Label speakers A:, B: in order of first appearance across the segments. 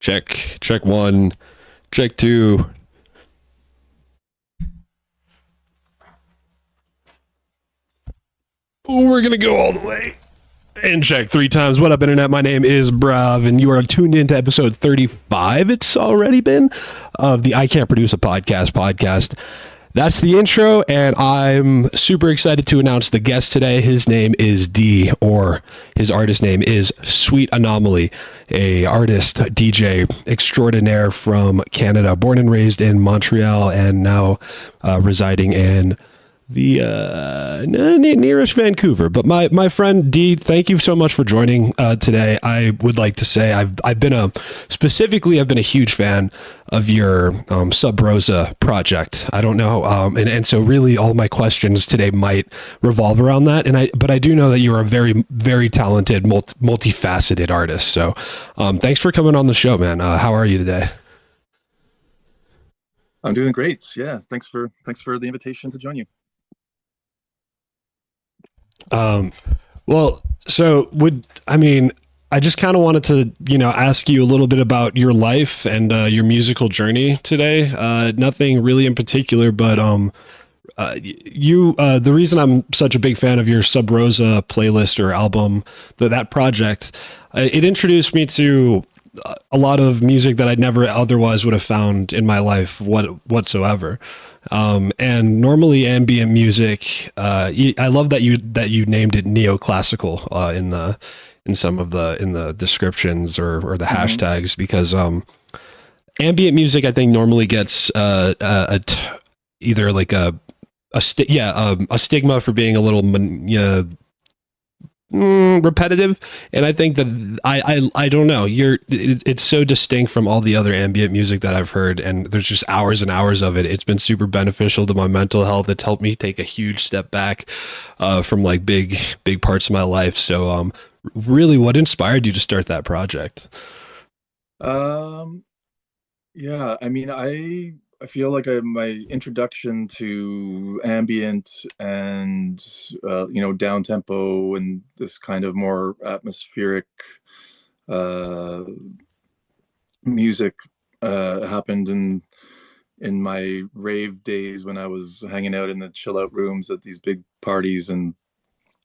A: Check one. Check two. We're going to go all the way. And check three times. What up, Internet? My name is braV, and you are tuned into episode 35. It's already been of the I Can't Produce a podcast. That's the intro, and I'm super excited to announce the guest today. His name is D, or his artist name is Sweet Anomaly, a artist, DJ extraordinaire from Canada, born and raised in Montreal, and now residing in the nearest Vancouver. But my friend D, thank you so much for joining today. I would like to say I've been a huge fan of your Sub Rosa project. I don't know, and so really all my questions today might revolve around that. But I do know that you're a very, very talented, multifaceted artist. So thanks for coming on the show, man. How are you today?
B: I'm doing great. Yeah, thanks for the invitation to join you.
A: Well, so I just kind of wanted to, ask you a little bit about your life and your musical journey today. Nothing really in particular, but the reason I'm such a big fan of your Sub Rosa playlist or album, that project, it introduced me to a lot of music that I'd never otherwise would have found in my life whatsoever. And normally ambient music, I love that you named it neoclassical in some of the descriptions or the hashtags, because ambient music I think normally gets either like a stigma for being a little repetitive, and I think that I don't know, it's so distinct from all the other ambient music that I've heard, and there's just hours and hours of it. It's been super beneficial to my mental health. It's helped me take a huge step back from like big parts of my life. So really, what inspired you to start that project?
B: Yeah, I mean, I feel like my introduction to ambient and down tempo and this kind of more atmospheric music happened in my rave days, when I was hanging out in the chill out rooms at these big parties, and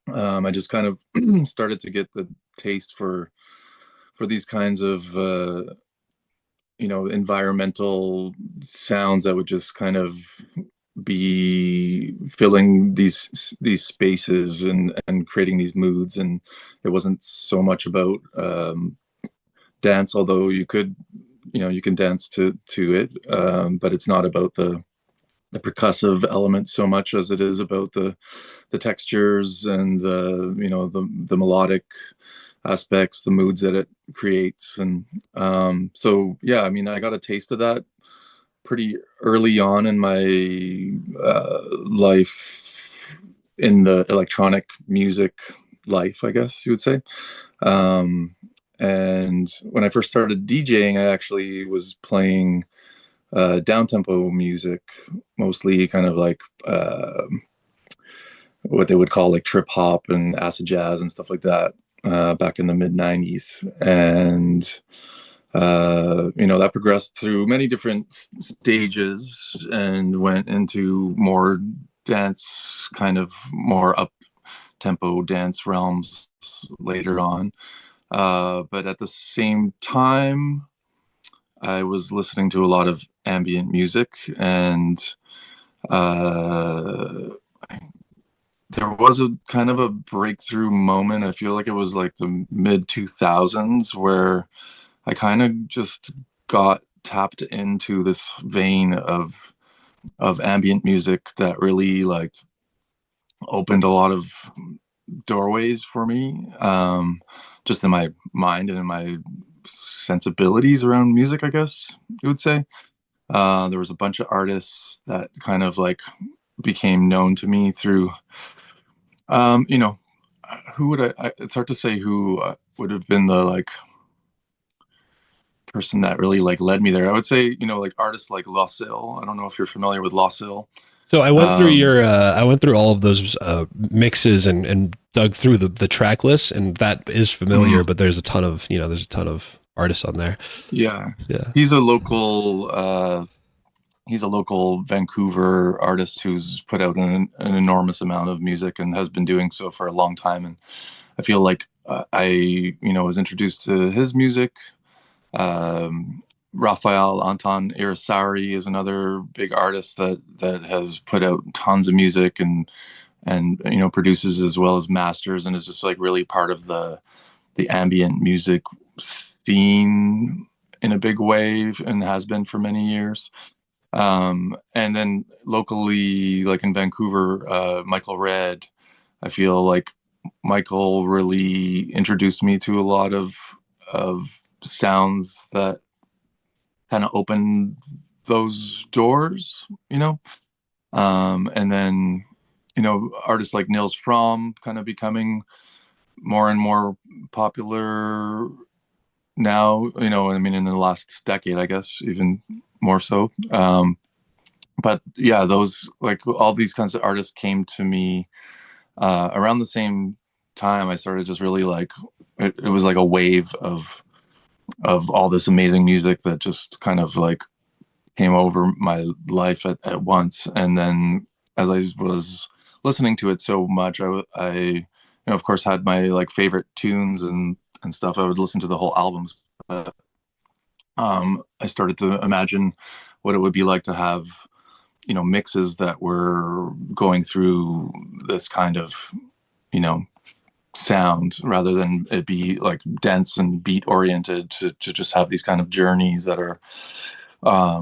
B: I just kind of started to get the taste for these kinds of environmental sounds that would just kind of be filling these spaces and creating these moods. And it wasn't so much about dance, although you can dance to it, but it's not about the percussive element so much as it is about the textures and the melodic aspects, the moods that it creates. And so yeah, I mean, I got a taste of that pretty early on in my life, in the electronic music life, I guess you would say. And when I first started DJing, I actually was playing down tempo music, mostly kind of like what they would call like trip hop and acid jazz and stuff like that, back in the mid 90s. And that progressed through many different stages and went into more dance, kind of more up tempo dance realms later on. But at the same time, I was listening to a lot of ambient music, and there was a kind of a breakthrough moment. I feel like it was like the mid 2000s, where I kind of just got tapped into this vein of ambient music that really like opened a lot of doorways for me, just in my mind and in my sensibilities around music, I guess you would say. There was a bunch of artists that kind of like became known to me through who would I it's hard to say who would have been the like person that really like led me there. I would say, like artists like Loscil. I don't know if you're familiar with Loscil.
A: So I went through I went through all of those mixes and dug through the track list, and that is familiar, but there's a ton of artists on there.
B: Yeah.
A: Yeah.
B: He's a local Vancouver artist who's put out an enormous amount of music and has been doing so for a long time. And I feel like was introduced to his music. Raphael Anton Irisari is another big artist that has put out tons of music and produces as well as masters, and is just like really part of the ambient music scene in a big way, and has been for many years. And then locally, like in Vancouver, Michael Red, I feel like Michael really introduced me to a lot of sounds that kind of opened those doors, and then artists like Nils Fromm kind of becoming more and more popular now, I mean, in the last decade, I guess, even more so. But yeah, those, like, all these kinds of artists came to me around the same time. I started just really like it was like a wave of all this amazing music that just kind of like came over my life at once. And then as I was listening to it so much, I of course had my like favorite tunes and stuff. I would listen to the whole albums, but I started to imagine what it would be like to have mixes that were going through this kind of sound, rather than it be like dense and beat oriented, to just have these kind of journeys that are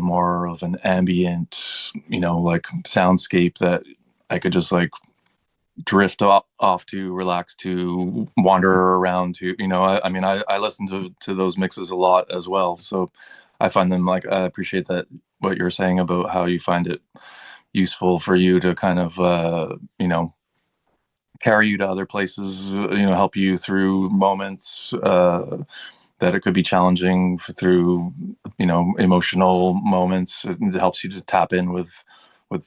B: more of an ambient, like soundscape that I could just like drift off to, relax to, wander around to. I mean, I listen to those mixes a lot as well, so I find them, like, I appreciate that, what you're saying about how you find it useful for you to kind of carry you to other places, help you through moments that it could be challenging, through emotional moments. It helps you to tap in with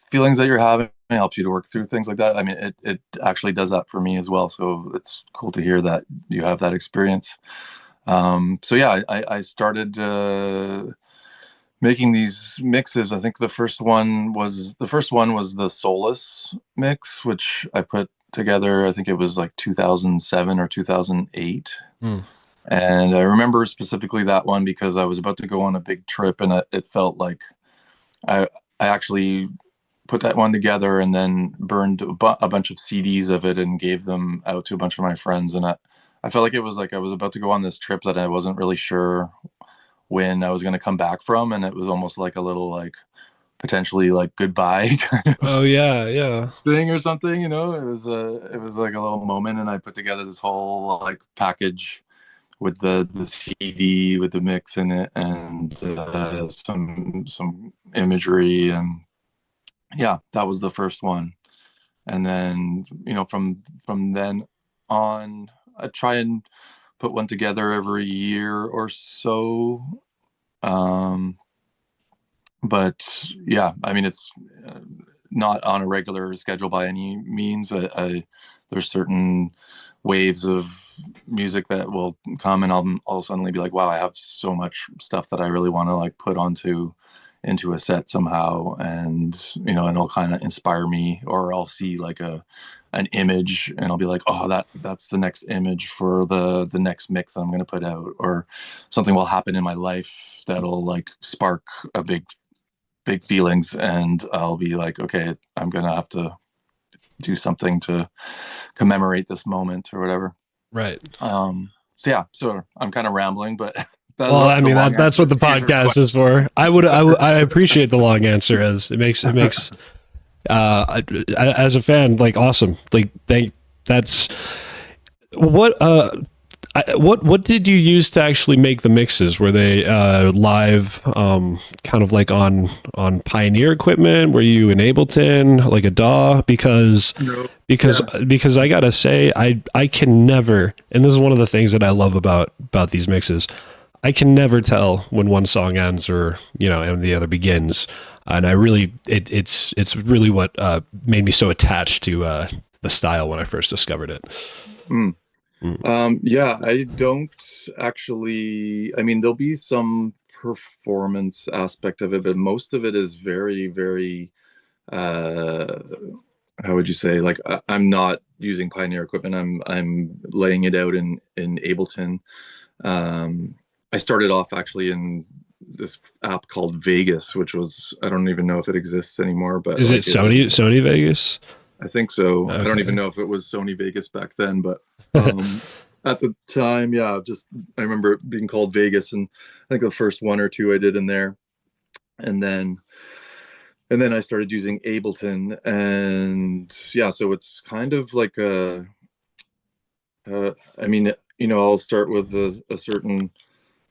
B: feelings that you're having. It helps you to work through things like that. I mean, it actually does that for me as well, so it's cool to hear that you have that experience. So yeah, I started making these mixes. I think the first one was the Solus mix, which I put together. I think it was like 2007 or 2008.
A: Mm.
B: And I remember specifically that one because I was about to go on a big trip, and it felt like I actually put that one together and then burned a bunch of CDs of it and gave them out to a bunch of my friends. And I felt like it was like I was about to go on this trip that I wasn't really sure when I was going to come back from, and it was almost like a little, like, potentially like goodbye kind of
A: Oh yeah, yeah.
B: thing or something. It was like a little moment, and I put together this whole like package with the CD with the mix in it, and some imagery, and yeah, that was the first one. And then from then on, I try and put one together every year or so. But yeah, I mean, it's not on a regular schedule by any means. There's certain waves of music that will come, and I'll suddenly be like, wow, I have so much stuff that I really want to like put into a set somehow, and and it'll kind of inspire me, or I'll see like an image, and I'll be like, oh, that's the next image for the next mix that I'm going to put out. Or something will happen in my life that'll like spark a big feelings, and I'll be like, okay, I'm gonna have to do something to commemorate this moment or whatever.
A: Right.
B: So yeah, so I'm kind of rambling, but
A: Well, I mean, that's what the podcast is for. I appreciate the long answer, as it makes as a fan, like, awesome. Like, that's what what did you use to actually make the mixes? Were they live, kind of like on Pioneer equipment? Were you in Ableton, like a DAW? Because I gotta say, I can never, and this is one of the things that I love about these mixes, I can never tell when one song ends or and the other begins, and I really it's really what made me so attached to the style when I first discovered it.
B: Mm.
A: Mm.
B: Yeah, I don't actually, I mean, there'll be some performance aspect of it, but most of it is very, very, uh, how would you say, like I'm not using Pioneer equipment. I'm laying it out in Ableton. Um, I started off actually in this app called Vegas, which was, I don't even know if it exists anymore, but
A: Is it
B: like it was,
A: Sony Vegas?
B: I think so. I don't even
A: Okay.
B: know if it was Sony Vegas back then, but um, at the time, yeah, just I remember it being called Vegas, and I think the first one or two I did in there, and then I started using Ableton, and yeah, so it's kind of like I mean, I'll start with a certain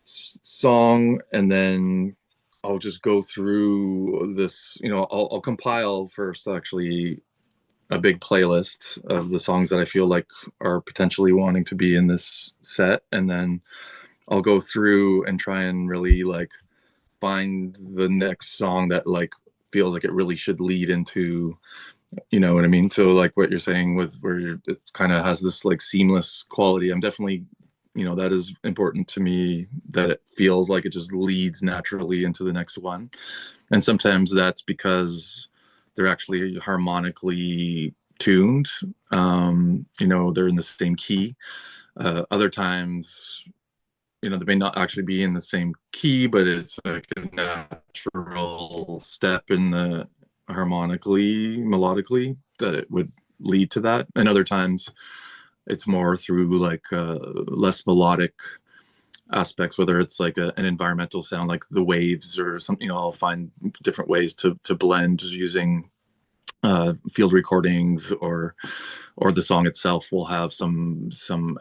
B: song, and then I'll just go through this. I'll compile first actually a big playlist of the songs that I feel like are potentially wanting to be in this set, and then I'll go through and try and really like find the next song that like feels like it really should lead into, you know what I mean? So like what you're saying with where it kind of has this like seamless quality. I'm definitely, that is important to me, that it feels like it just leads naturally into the next one. And sometimes that's because they're actually harmonically tuned. They're in the same key. Other times, they may not actually be in the same key, but it's like a natural step in the harmonically, melodically, that it would lead to that. And other times it's more through like less melodic aspects, whether it's like an environmental sound like the waves or something. I'll find different ways to blend using field recordings, or the song itself will have some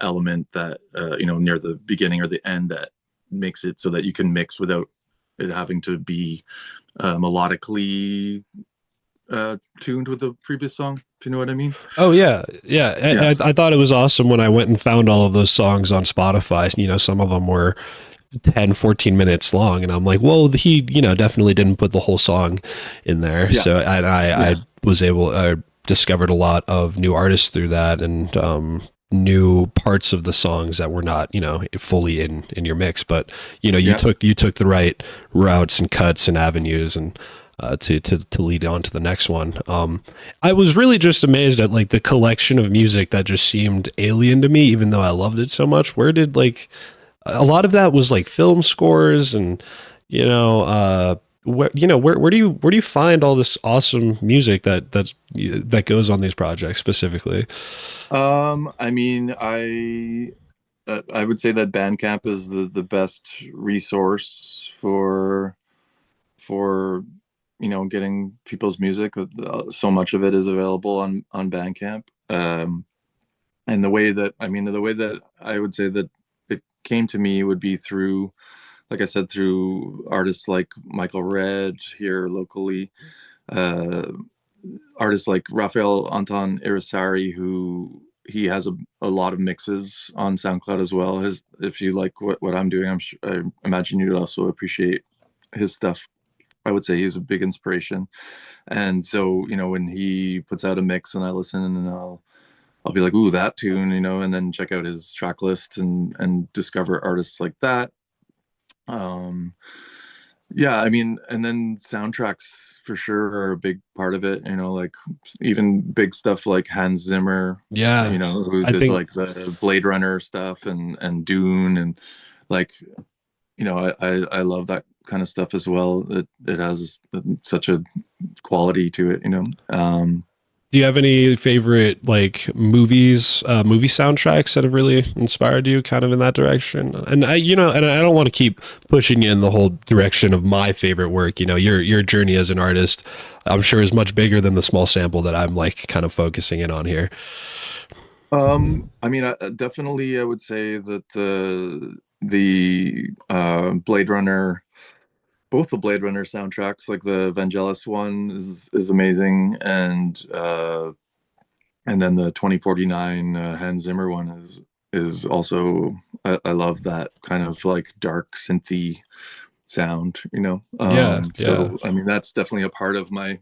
B: element that near the beginning or the end that makes it so that you can mix without it having to be melodically tuned with the previous song, if you know what I mean.
A: Oh yeah, yeah.
B: Yeah,
A: I thought it was awesome when I went and found all of those songs on Spotify. Some of them were 10, 14 minutes long, and I'm like, well, he, definitely didn't put the whole song in there.
B: yeah,
A: So I
B: yeah,
A: was able, I discovered a lot of new artists through that, and new parts of the songs that were not, fully in your mix. But
B: yeah.
A: you took the right routes and cuts and avenues, and to lead on to the next one. I was really just amazed at like the collection of music that just seemed alien to me, even though I loved it so much. Where did like a lot of that was like film scores, and where do you find all this awesome music that goes on these projects specifically?
B: I mean, I would say that Bandcamp is the best resource for getting people's music. So much of it is available on Bandcamp. And the way that I would say that it came to me would be through, like I said, through artists like Michael Red here locally, uh, artists like Rafael Anton Irisari, who he has a lot of mixes on SoundCloud as well. If you like what I'm doing, I imagine you'd also appreciate his stuff. I would say he's a big inspiration. And so, when he puts out a mix and I listen, and I'll be like, ooh, that tune, and then check out his track list and discover artists like that. Um, yeah, I mean, and then soundtracks for sure are a big part of it, like even big stuff like Hans Zimmer,
A: Yeah,
B: who
A: I
B: did
A: think
B: like the Blade Runner stuff and Dune, and like, I love that kind of stuff as well. It has such a quality to it.
A: do you have any favorite like movie soundtracks that have really inspired you kind of in that direction? And and I don't want to keep pushing you in the whole direction of my favorite work. Your journey as an artist, I'm sure, is much bigger than the small sample that I'm like kind of focusing in on here.
B: I mean, definitely, I would say that the Blade Runner, both the Blade Runner soundtracks, like the Vangelis one is amazing, and then the 2049 Hans Zimmer one is also, I love that kind of like dark synthy sound.
A: Yeah, yeah.
B: So I mean, that's definitely a part of my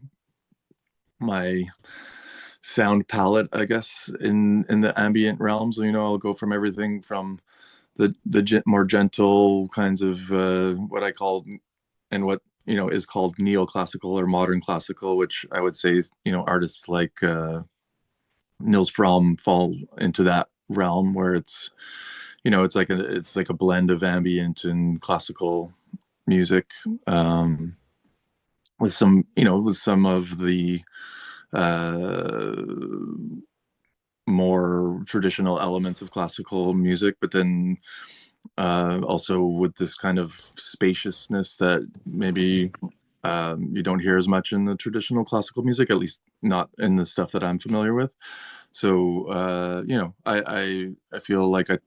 B: sound palette, I guess, in the ambient realms. You know, I'll go from everything from the more gentle kinds of what I call, and what you know is called neoclassical or modern classical, which I would say you know artists like Nils Fromm fall into that realm where it's you know it's like a blend of ambient and classical music, with some you know with some of the uh, more traditional elements of classical music, but then also with this kind of spaciousness that maybe you don't hear as much in the traditional classical music, at least not in the stuff that I'm familiar with. So you know, I feel like I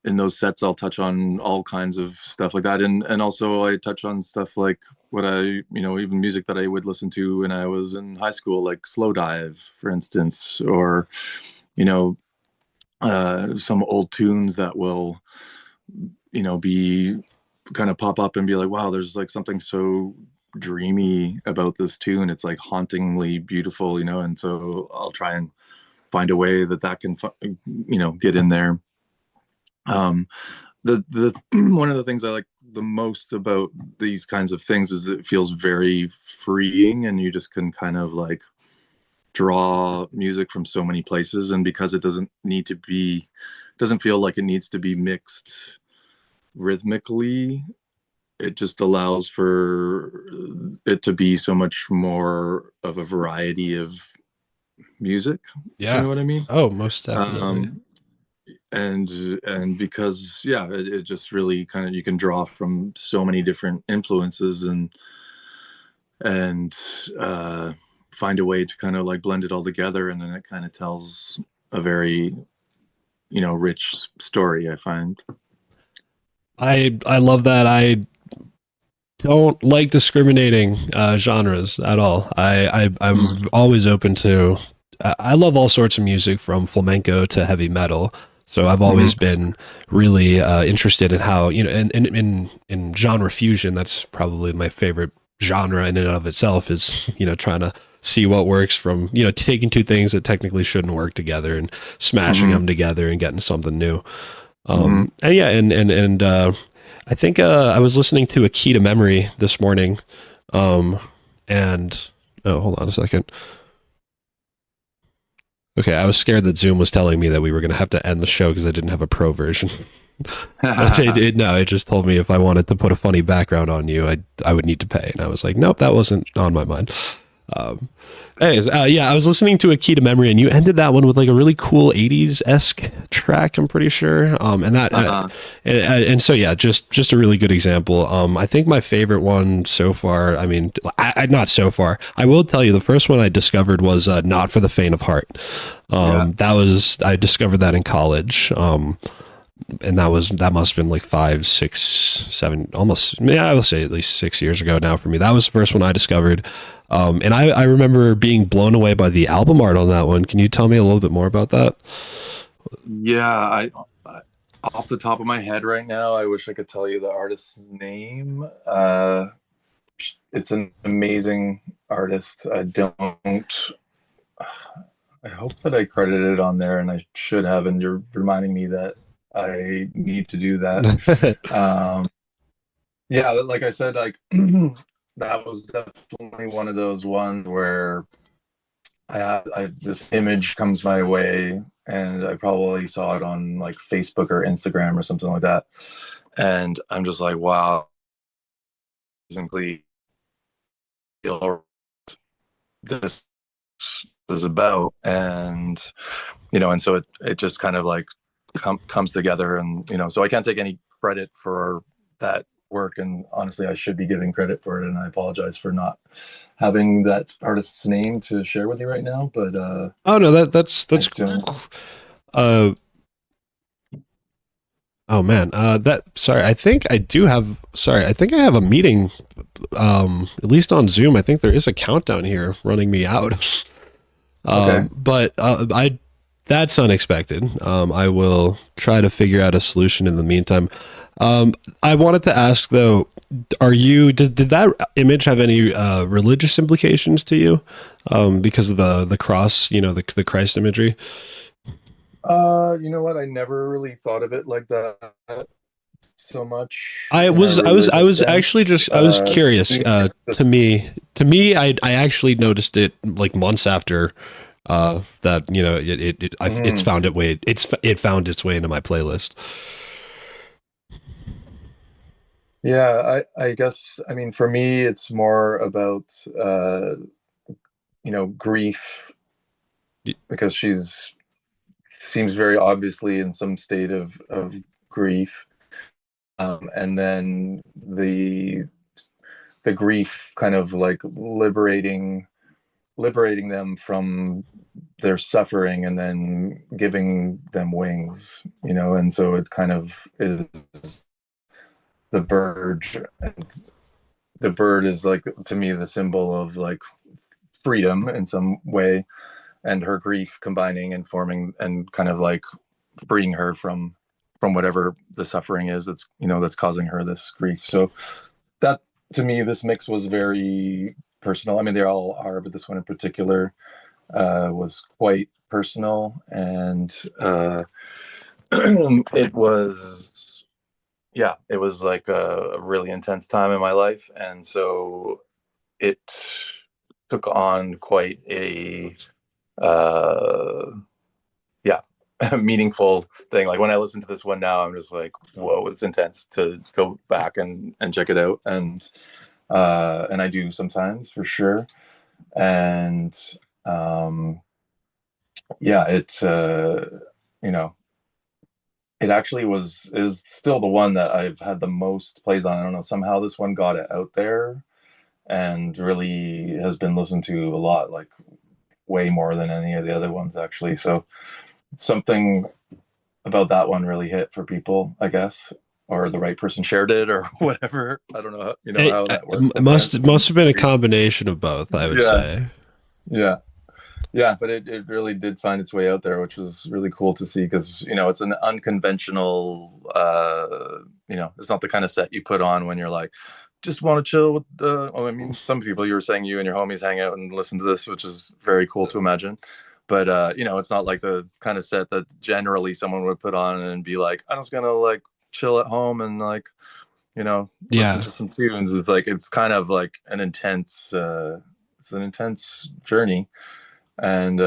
B: in those sets I'll touch on all kinds of stuff like that, and also I touch on stuff like what I you know even music that I would listen to when I was in high school, like Slow Dive, for instance, or you know some old tunes that will you know be kind of pop up and be like, wow, there's like something so dreamy about this tune. It's like hauntingly beautiful, you know, and so I'll try and find a way that that can you know get in there. um the one of the things I like the most about these kinds of things is it feels very freeing, and you just can kind of like draw music from so many places, and because it doesn't feel like it needs to be mixed rhythmically, it just allows for it to be so much more of a variety of music, if you
A: Yeah.
B: know what I mean.
A: Oh, most definitely.
B: um and because yeah, it just really kind of you can draw from so many different influences, and uh find a way to kind of like blend it all together, and then it kind of tells a very you know rich story, I find.
A: I love that. I don't like discriminating genres at all. I'm
B: Mm-hmm.
A: always open to. I love all sorts of music from flamenco to heavy metal. So I've always been really interested in how you know in genre fusion. That's probably my favorite genre in and of itself. Is you know trying to see what works from you know taking two things that technically shouldn't work together and smashing
B: Mm-hmm.
A: them together and getting something new.
B: Mm-hmm.
A: And yeah, and I think I was listening to A Key to Memory this morning, um, and oh, hold on a second. Okay, I was scared that Zoom was telling me that we were going to have to end the show because I didn't have a pro version. But no, it just told me if I wanted to put a funny background on you, I would need to pay, and I was like, nope, that wasn't on my mind. Um, Anyways, yeah, I was listening to A Key to Memory, and you ended that one with like a really cool '80s esque track. I'm pretty sure, and that,
B: uh-huh.
A: and so yeah, just a really good example. I think my favorite one so far. I mean, not so far. I will tell you, the first one I discovered was "Not for the Faint of Heart."
B: Yeah.
A: I discovered that in college. And that must have been like 5, 6, 7, almost, yeah, I will say at least 6 years ago now for me. That was the first one I discovered. And I remember being blown away by the album art on that one. Can you tell me a little bit more about that?
B: Yeah, I off the top of my head right now, I wish I could tell you the artist's name. It's an amazing artist. I hope that I credited it on there, and I should have, and you're reminding me that I need to do that. Um, yeah, like I said, like that was definitely one of those ones where this image comes my way, and I probably saw it on like Facebook or Instagram or something like that, and I'm just like, wow, simply feel this is about, and you know, and so it just kind of like comes together, and you know, so I can't take any credit for that work, and honestly I should be giving credit for it, and I apologize for not having that artist's name to share with you right now, but
A: Oh no,
B: I
A: that's
B: don't.
A: uh oh man, that sorry, I think I do have sorry, I think I have a meeting at least on Zoom. I think there is a countdown here running me out.
B: Okay.
A: But I that's unexpected. I will try to figure out a solution in the meantime. I wanted to ask though, did that image have any religious implications to you? Because of the cross, the Christ imagery.
B: You know what? I never really thought of it like that so much
A: I
B: in a
A: was I was I
B: religious
A: was actually
B: sense.
A: just I was curious.
B: To me, it's
A: To
B: just,
A: me, I actually noticed it like months after that. It's
B: mhm.
A: found it found its way into my playlist.
B: Yeah, I guess, I mean, for me, it's more about, grief, because she's seems very obviously in some state of grief. And then the grief kind of like liberating them from their suffering and then giving them wings, and so it kind of is the bird. And the bird is like, to me, the symbol of like freedom in some way, and her grief combining and forming and kind of like freeing her from whatever the suffering is that's causing her this grief. So that, to me, this mix was very personal. I mean, they all are, but this one in particular was quite personal. And it was, yeah, it was like a really intense time in my life. And so it took on quite a, uh, yeah, meaningful thing. Like when I listen to this one now, I'm just like, whoa, it's intense to go back and check it out. And I do sometimes, for sure. And yeah, you know, it actually is still the one that I've had the most plays on. I don't know, somehow this one got it out there and really has been listened to a lot, like way more than any of the other ones actually. So something about that one really hit for people, I guess, or the right person shared it or whatever. I don't know how that works
A: It
B: sometimes.
A: must have been a combination of both, I would
B: Yeah,
A: say.
B: yeah. Yeah, but it really did find its way out there, which was really cool to see, because it's an unconventional, it's not the kind of set you put on when you're like, just want to chill with the. Oh, I mean, some people, you were saying, you and your homies hang out and listen to this, which is very cool to imagine. But it's not like the kind of set that generally someone would put on and be like, I'm just gonna like chill at home and like listen
A: Yeah.
B: to some tunes. It's kind of like it's an intense journey. And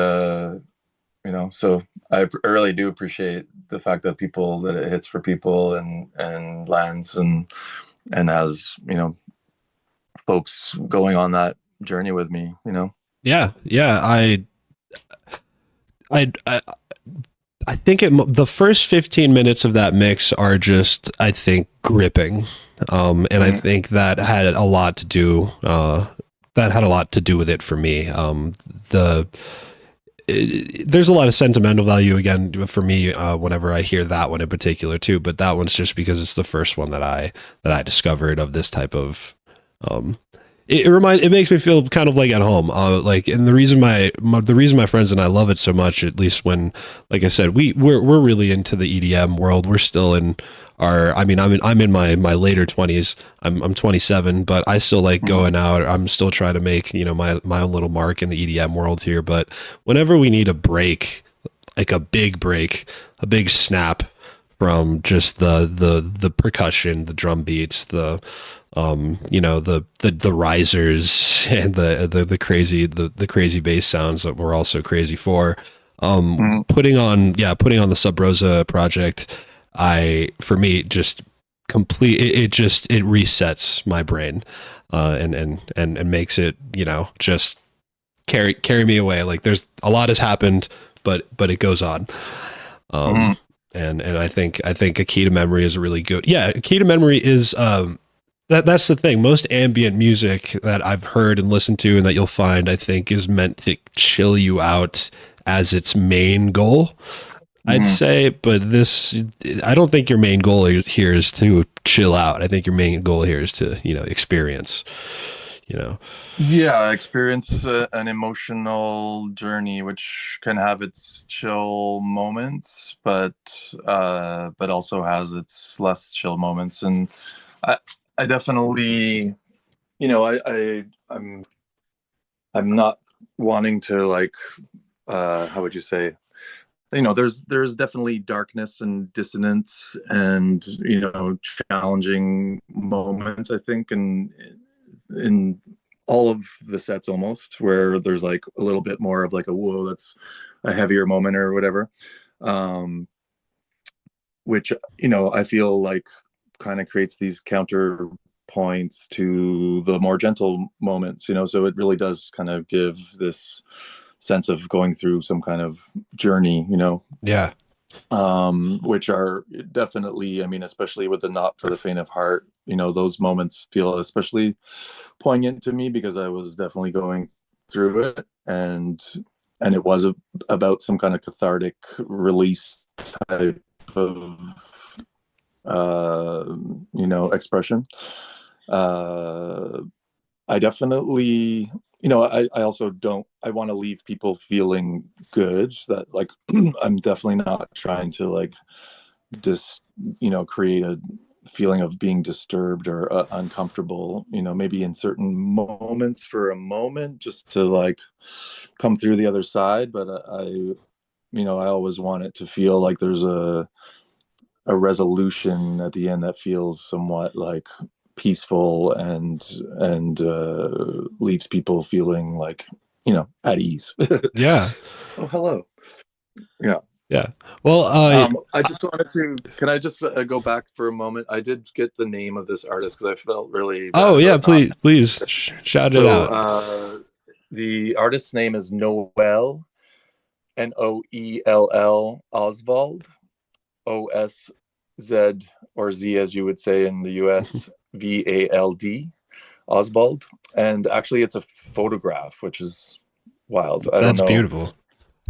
B: so I really do appreciate the fact that it hits for people and lands and has folks going on that journey with me.
A: Yeah. Yeah. I I think the first 15 minutes of that mix are just, I think, gripping. And I
B: Mm-hmm.
A: think that had a lot to do, with it for me. There's a lot of sentimental value again for me whenever I hear that one in particular too. But that one's just because it's the first one that I discovered of this type of um, it makes me feel kind of like at home. Like, and the reason my friends and I love it so much, at least when, like I said, we're really into the EDM world. We're still in our. I mean, I'm in my later 20s. I'm 27, but I still like
B: Mm-hmm.
A: going out. I'm still trying to make my own little mark in the EDM world here. But whenever we need a break, like a big break, a big snap from just the percussion, the drum beats, the risers and the crazy bass sounds that we're also crazy for.
B: Mm-hmm.
A: Putting on the Sub Rosa project, for me just it resets my brain, and makes it just carry me away. Like there's a lot has happened, but it goes on.
B: Mm-hmm.
A: Um, and I think a key to memory is really good. Yeah, a key to memory is that's the thing. Most ambient music that I've heard and listened to, and that you'll find, I think, is meant to chill you out as its main goal, I'd
B: Mm-hmm.
A: say. But I don't think your main goal here is to chill out. I think your main goal here is to experience. you know.
B: Yeah, I experience an emotional journey, which can have its chill moments, but also has its less chill moments. And I I definitely, I'm not wanting to like, how would you say, there's definitely darkness and dissonance and challenging moments, I think, in all of the sets, almost, where there's like a little bit more of like a whoa, that's a heavier moment or whatever, um which I feel like kind of creates these counterpoints to the more gentle moments, so it really does kind of give this sense of going through some kind of journey,
A: Yeah.
B: which are definitely, I mean, especially with the Not for the Faint of Heart, those moments feel especially poignant to me because I was definitely going through it, and it was about some kind of cathartic release type of uh, expression. Uh, I definitely, I also don't, I want to leave people feeling good, that like I'm definitely not trying to like just, create a feeling of being disturbed or uncomfortable, maybe in certain moments for a moment just to like come through the other side. But I always want it to feel like there's a resolution at the end that feels somewhat like peaceful and leaves people feeling like at ease.
A: Yeah.
B: Oh, hello. Yeah.
A: Yeah. Well,
B: I just wanted to. Can I just go back for a moment? I did get the name of this artist because I felt really bad
A: oh yeah,
B: about not.
A: please shout it
B: So
A: out.
B: the artist's name is Noel, Noell Oswald, OSZ, or Z as you would say in the US, VALD, Oswald. And actually, it's a photograph, which is wild. I don't
A: That's
B: know.
A: beautiful.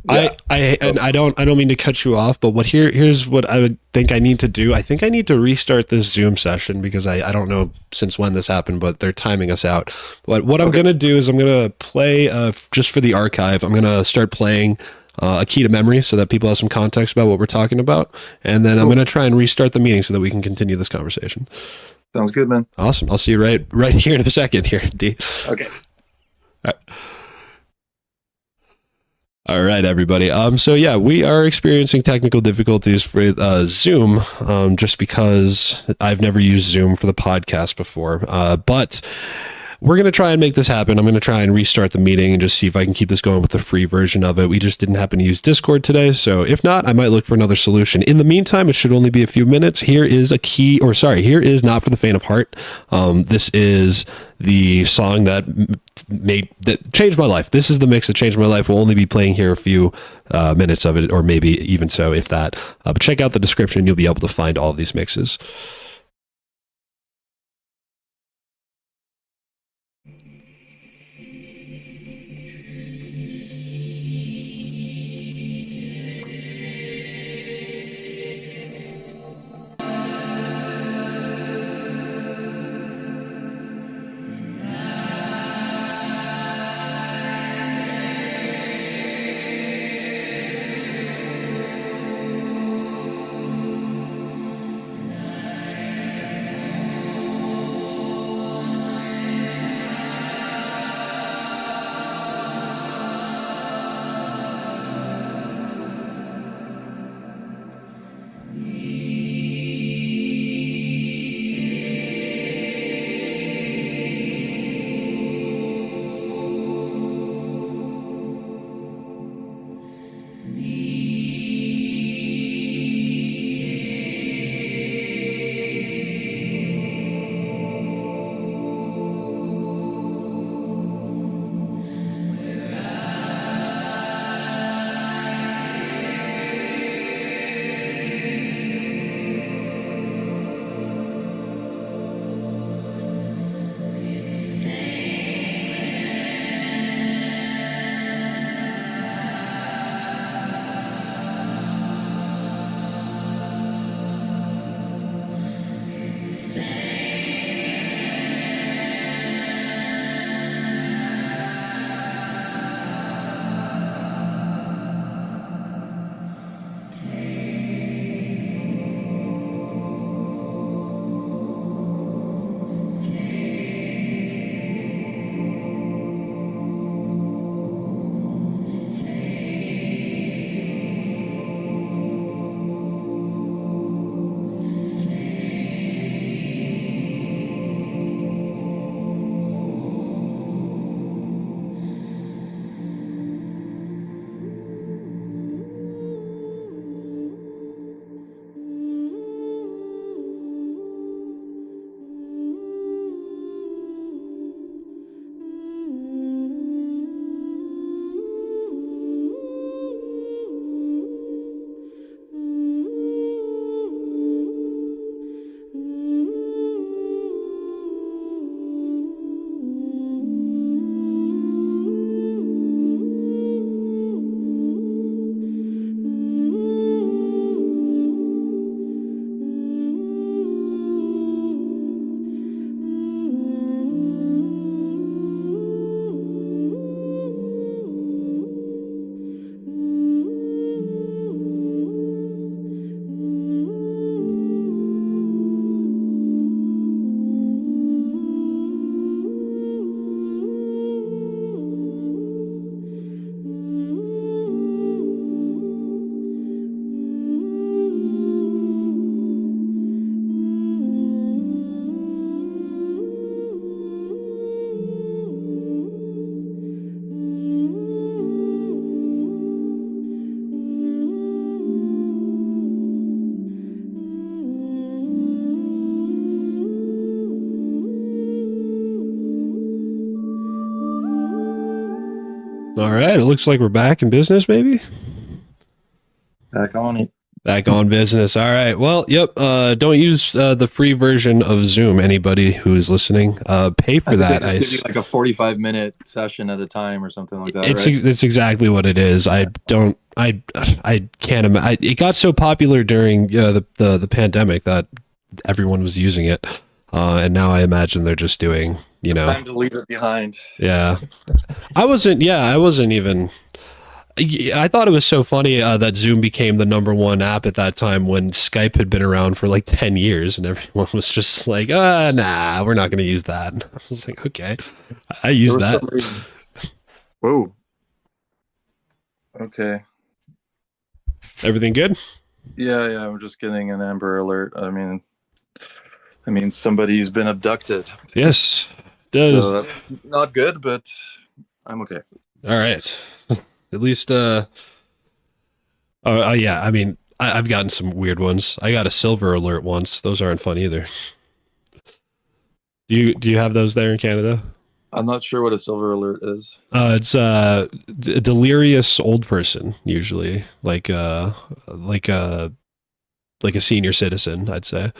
B: Yeah.
A: And
B: So,
A: I don't mean to cut you off, but here's what I would think I need to do. I think I need to restart this Zoom session because I don't know since when this happened, but they're timing us out. But what I'm
B: okay.
A: gonna do is I'm gonna play just for the archive. I'm gonna start playing a key to memory so that people have some context about what we're talking about, and then I'm
B: Cool.
A: gonna try and restart the meeting so that we can continue this conversation.
B: Sounds good, man.
A: Awesome. I'll see you right here in a second. Here, D.
B: Okay.
A: All right. All right, everybody. So yeah, we are experiencing technical difficulties for Zoom, just because I've never used Zoom for the podcast before. But we're going to try and make this happen. I'm going to try and restart the meeting and just see if I can keep this going with the free version of it. We just didn't happen to use Discord today. So if not, I might look for another solution. In the meantime, it should only be a few minutes. Here is here is Not for the Faint of Heart. This is the song that changed my life. This is the mix that changed my life. We'll only be playing here a few minutes of it, or maybe even so, if that. But check out the description. You'll be able to find all of these mixes. All right. It looks like we're back in business, maybe.
B: Back on it.
A: Back on business. All right. Well, yep. Don't use the free version of Zoom. Anybody who's listening, pay
B: I
A: for
B: think they
A: that.
B: just give you like a 45-minute session at a time or something like that, right?
A: It's exactly what it is. I don't. I can't imagine. It got so popular during the pandemic that everyone was using it, and now I imagine they're just doing.
B: Time to leave it behind.
A: Yeah. I wasn't. Yeah, I wasn't even. I thought it was so funny that Zoom became the number one app at that time when Skype had been around for like 10 years and everyone was just like, nah, we're not going to use that. And I was like, okay, I use that.
B: Whoa. Okay.
A: Everything good?
B: Yeah, we're just getting an Amber Alert. I mean, somebody's been abducted.
A: Yes.
B: So that's not good, but I'm okay.
A: All right. At least, yeah, I mean, I've gotten some weird ones. I got a silver alert once. Those aren't fun either. Do you have those there in Canada?
B: I'm not sure what a silver alert is.
A: It's a delirious old person, usually, like a senior citizen, I'd say.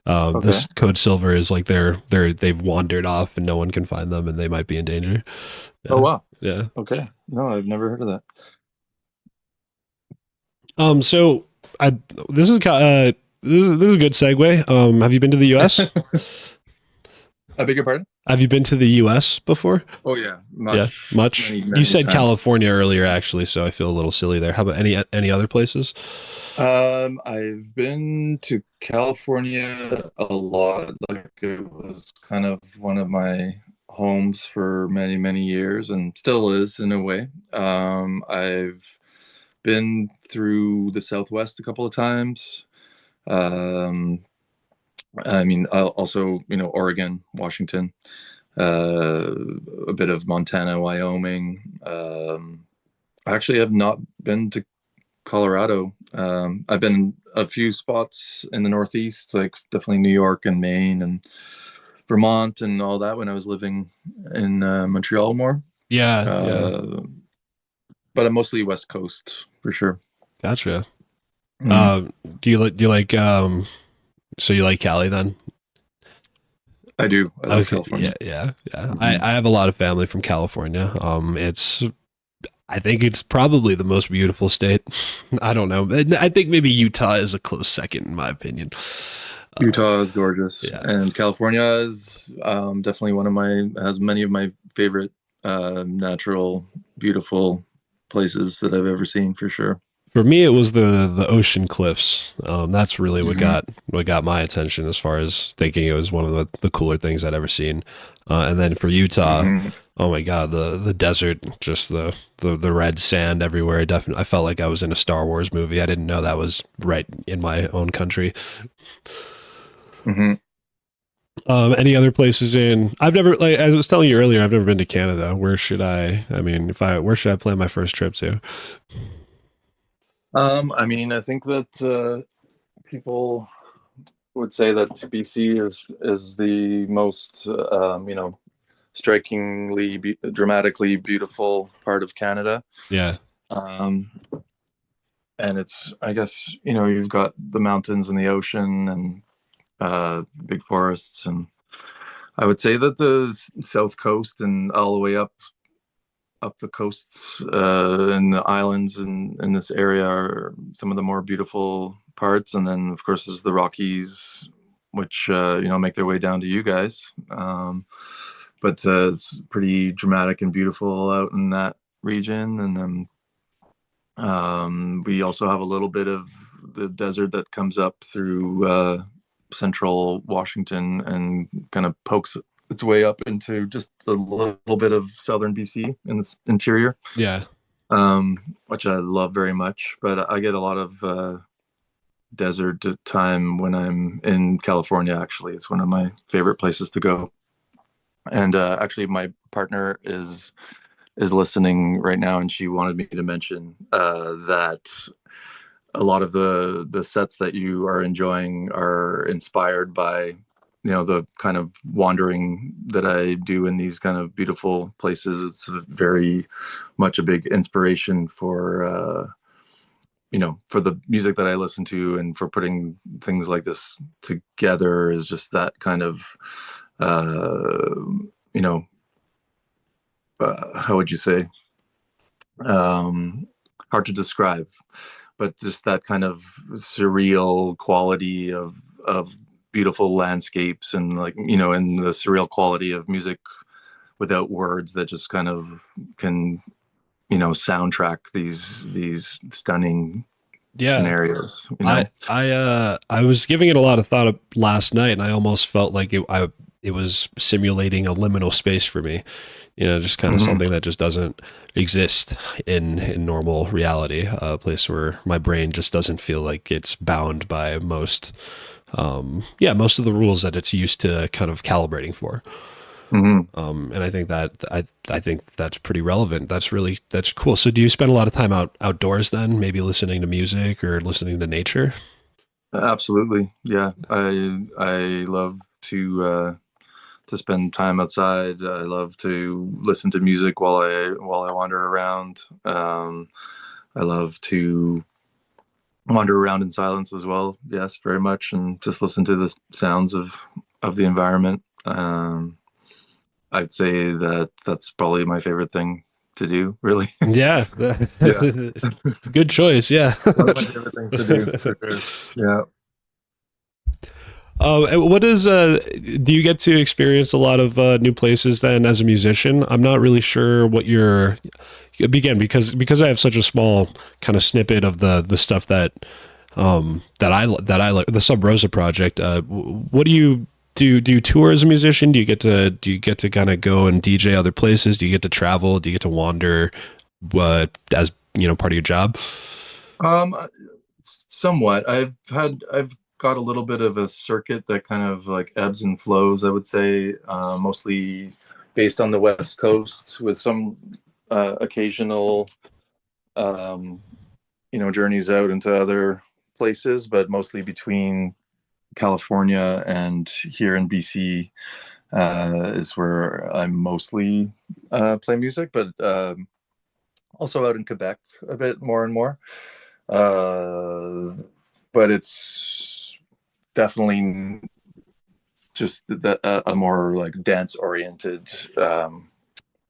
B: Okay.
A: This code silver is like they've wandered off and no one can find them and they might be in danger. Yeah.
B: Oh, wow.
A: Yeah.
B: Okay. No, I've never heard of that.
A: So I this is this is a good segue. Have you been to the U.S.?
B: I beg your pardon?
A: Have you been to the U.S. before?
B: Oh, yeah.
A: Much.
B: Many
A: You said
B: times.
A: California earlier, actually, so I feel a little silly there. How about any other places?
B: I've been to California a lot. Like it was kind of one of my homes for many, many years and still is in a way. I've been through the Southwest a couple of times. Um, I mean, also, Oregon, Washington, uh, a bit of Montana, Wyoming. I actually have not been to Colorado. I've been in a few spots in the Northeast, like definitely New York and Maine and Vermont and all that when I was living in Montreal more.
A: Yeah.
B: But I'm mostly West Coast for sure.
A: Gotcha.
B: Mm.
A: Do you like so you like Cali then?
B: I do. I love
A: Okay.
B: California.
A: Yeah.
B: Mhm.
A: I have a lot of family from California. I think it's probably the most beautiful state. I don't know. I think maybe Utah is a close second in my opinion.
B: Utah is gorgeous,
A: Yeah.
B: and California is definitely has many of my favorite natural, beautiful places that I've ever seen for sure.
A: For me, it was the ocean cliffs. That's really
B: Mhm.
A: what got my attention as far as thinking it was one of the cooler things I'd ever seen. And then for Utah,
B: Mhm.
A: oh my god, the desert, just the red sand everywhere. Definitely, I felt like I was in a Star Wars movie. I didn't know that was right in my own country.
B: Mhm.
A: Any other places in? I've never, like I was telling you earlier, I've never been to Canada. Where should I? I mean, where should I plan my first trip to?
B: I mean, I think that people would say that BC is the most strikingly dramatically beautiful part of Canada.
A: Yeah,
B: Um, and it's, I guess, you've got the mountains and the ocean and big forests, and I would say that the south coast and all the way up the coasts and the islands in this area are some of the more beautiful parts. And then, of course, there's the Rockies, which make their way down to you guys. But it's pretty dramatic and beautiful out in that region. And then we also have a little bit of the desert that comes up through central Washington and kind of pokes its way up into just a little bit of southern BC in its interior,
A: yeah.
B: which I love very much. But I get a lot of desert time when I'm in California. Actually, it's one of my favorite places to go. And actually, my partner is listening right now, and she wanted me to mention that a lot of the sets that you are enjoying are inspired by the kind of wandering that I do in these kind of beautiful places. It's very much a big inspiration for the music that I listen to, and for putting things like this together, is just that kind of, uh, you know, how would you say, um, hard to describe, but just that kind of surreal quality of beautiful landscapes, and, like, and the surreal quality of music without words, that just kind of can, soundtrack these stunning
A: Yeah.
B: scenarios,
A: I was giving it a lot of thought last night, and I almost felt like it was simulating a liminal space for me. Just kind of
B: Hmm.
A: something that just doesn't exist in normal reality. A place where my brain just doesn't feel like it's bound by most of the rules that it's used to kind of calibrating for.
B: Hmm.
A: And I think that's pretty relevant. That's cool. So do you spend a lot of time outdoors then, maybe listening to music or listening to nature?
B: Absolutely, yeah. I love to spend time outside. I love to listen to music while I wander around. I love to wander around in silence as well. Yes, very much, and just listen to the sounds of the environment. I'd say that that's probably my favorite thing to do. Really,
A: Yeah,
B: yeah,
A: good choice. Yeah.
B: one of my favorite things to do for sure. Yeah.
A: What is do you get to experience a lot of new places then as a musician? I'm not really sure what your begin because I have such a small kind of snippet of the stuff that I like, the Sub Rosa project. What do you do you tour as a musician? Do you get to kind of go and DJ other places? Do you get to travel? Do you get to wander as part of your job?
B: Um, Somewhat. I've got a little bit of a circuit that kind of like ebbs and flows, I would say, mostly based on the West Coast, with some occasional, um, journeys out into other places, but mostly between California and here in BC, is where I mostly play music, but also out in Quebec a bit more and more. Uh, but it's definitely just a more like dance oriented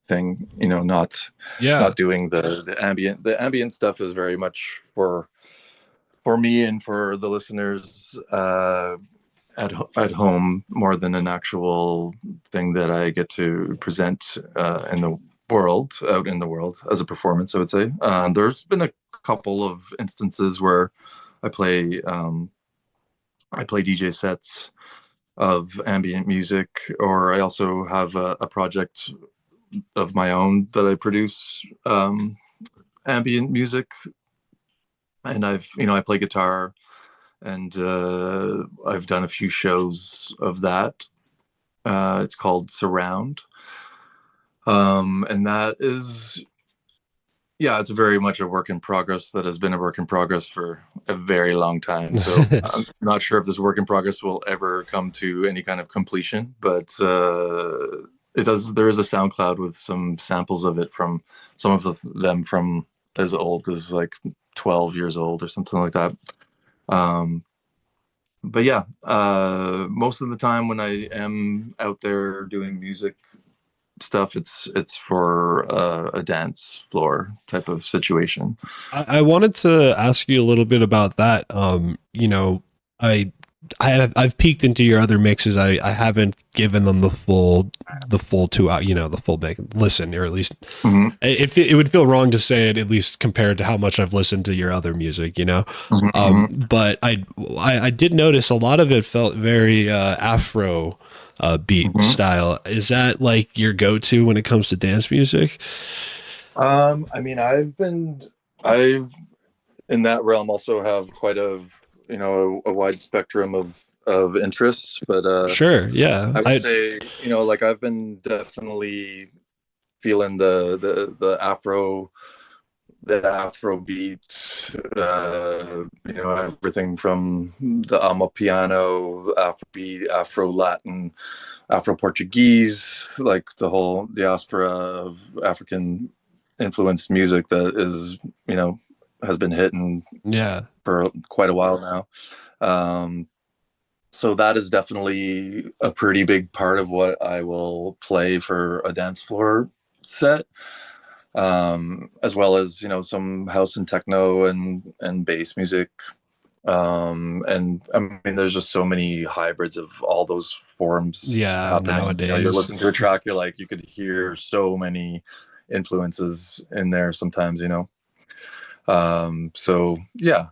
B: thing. Not
A: Yeah.
B: doing the ambient stuff is very much for me and for the listeners at home, more than an actual thing that I get to present out in the world as a performance, I would say. There's been a couple of instances where I play um, I play DJ sets of ambient music, or I also have a project of my own that I produce ambient music, and I play guitar, and I've done a few shows of that. It's called Surround, and that is, yeah, it's very much a work in progress, that has been a work in progress for a very long time. So I'm not sure if this work in progress will ever come to any kind of completion, but it does. There is a SoundCloud with some samples of it from some of them from as old as like 12 years old or something like that. Um, but yeah, most of the time when I am out there doing music stuff, it's for a dance floor type of situation.
A: I wanted to ask you a little bit about that. I I've peeked into your other mixes. I haven't given them the full 2 hour, the full big listen, or at least
B: Hmm.
A: it would feel wrong to say it, at least compared to how much I've listened to your other music.
B: Hmm.
A: But I did notice a lot of it felt very Afro beat
B: Hmm.
A: style. Is that like your go-to when it comes to dance music?
B: I mean, I've in that realm also have quite a wide spectrum of interests, but
A: Sure, yeah.
B: I would say, like, I've been definitely feeling the Afro the Afrobeat, everything from the Amapiano, Afrobeat, Afro Latin, Afro Portuguese, like the whole diaspora of African influenced music that is, has been hitting
A: Yeah.
B: for quite a while now. So that is definitely a pretty big part of what I will play for a dance floor set, as well as some house and techno and bass music. And I mean, there's just so many hybrids of all those forms
A: Yeah,
B: happening. You're
A: nowadays.
B: listening to a track, you're like, you could hear so many influences in there sometimes. So yeah,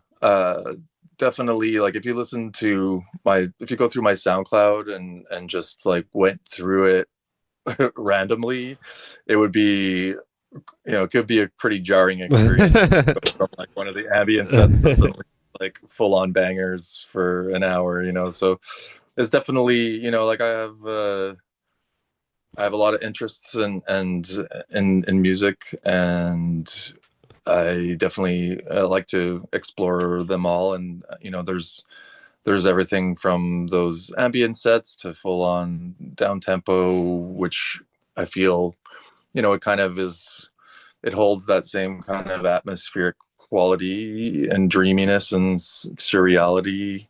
B: definitely. Like if you if you go through my SoundCloud and just like went through it randomly, it would be, it could be a pretty jarring experience from like one of the ambient sets to suddenly like full on bangers for an hour, so it's definitely, like I have a lot of interests in music, and I definitely like to explore them all. And there's everything from those ambient sets to full on down tempo, which I feel, it kind of it holds that same kind of atmospheric quality and dreaminess and surreality,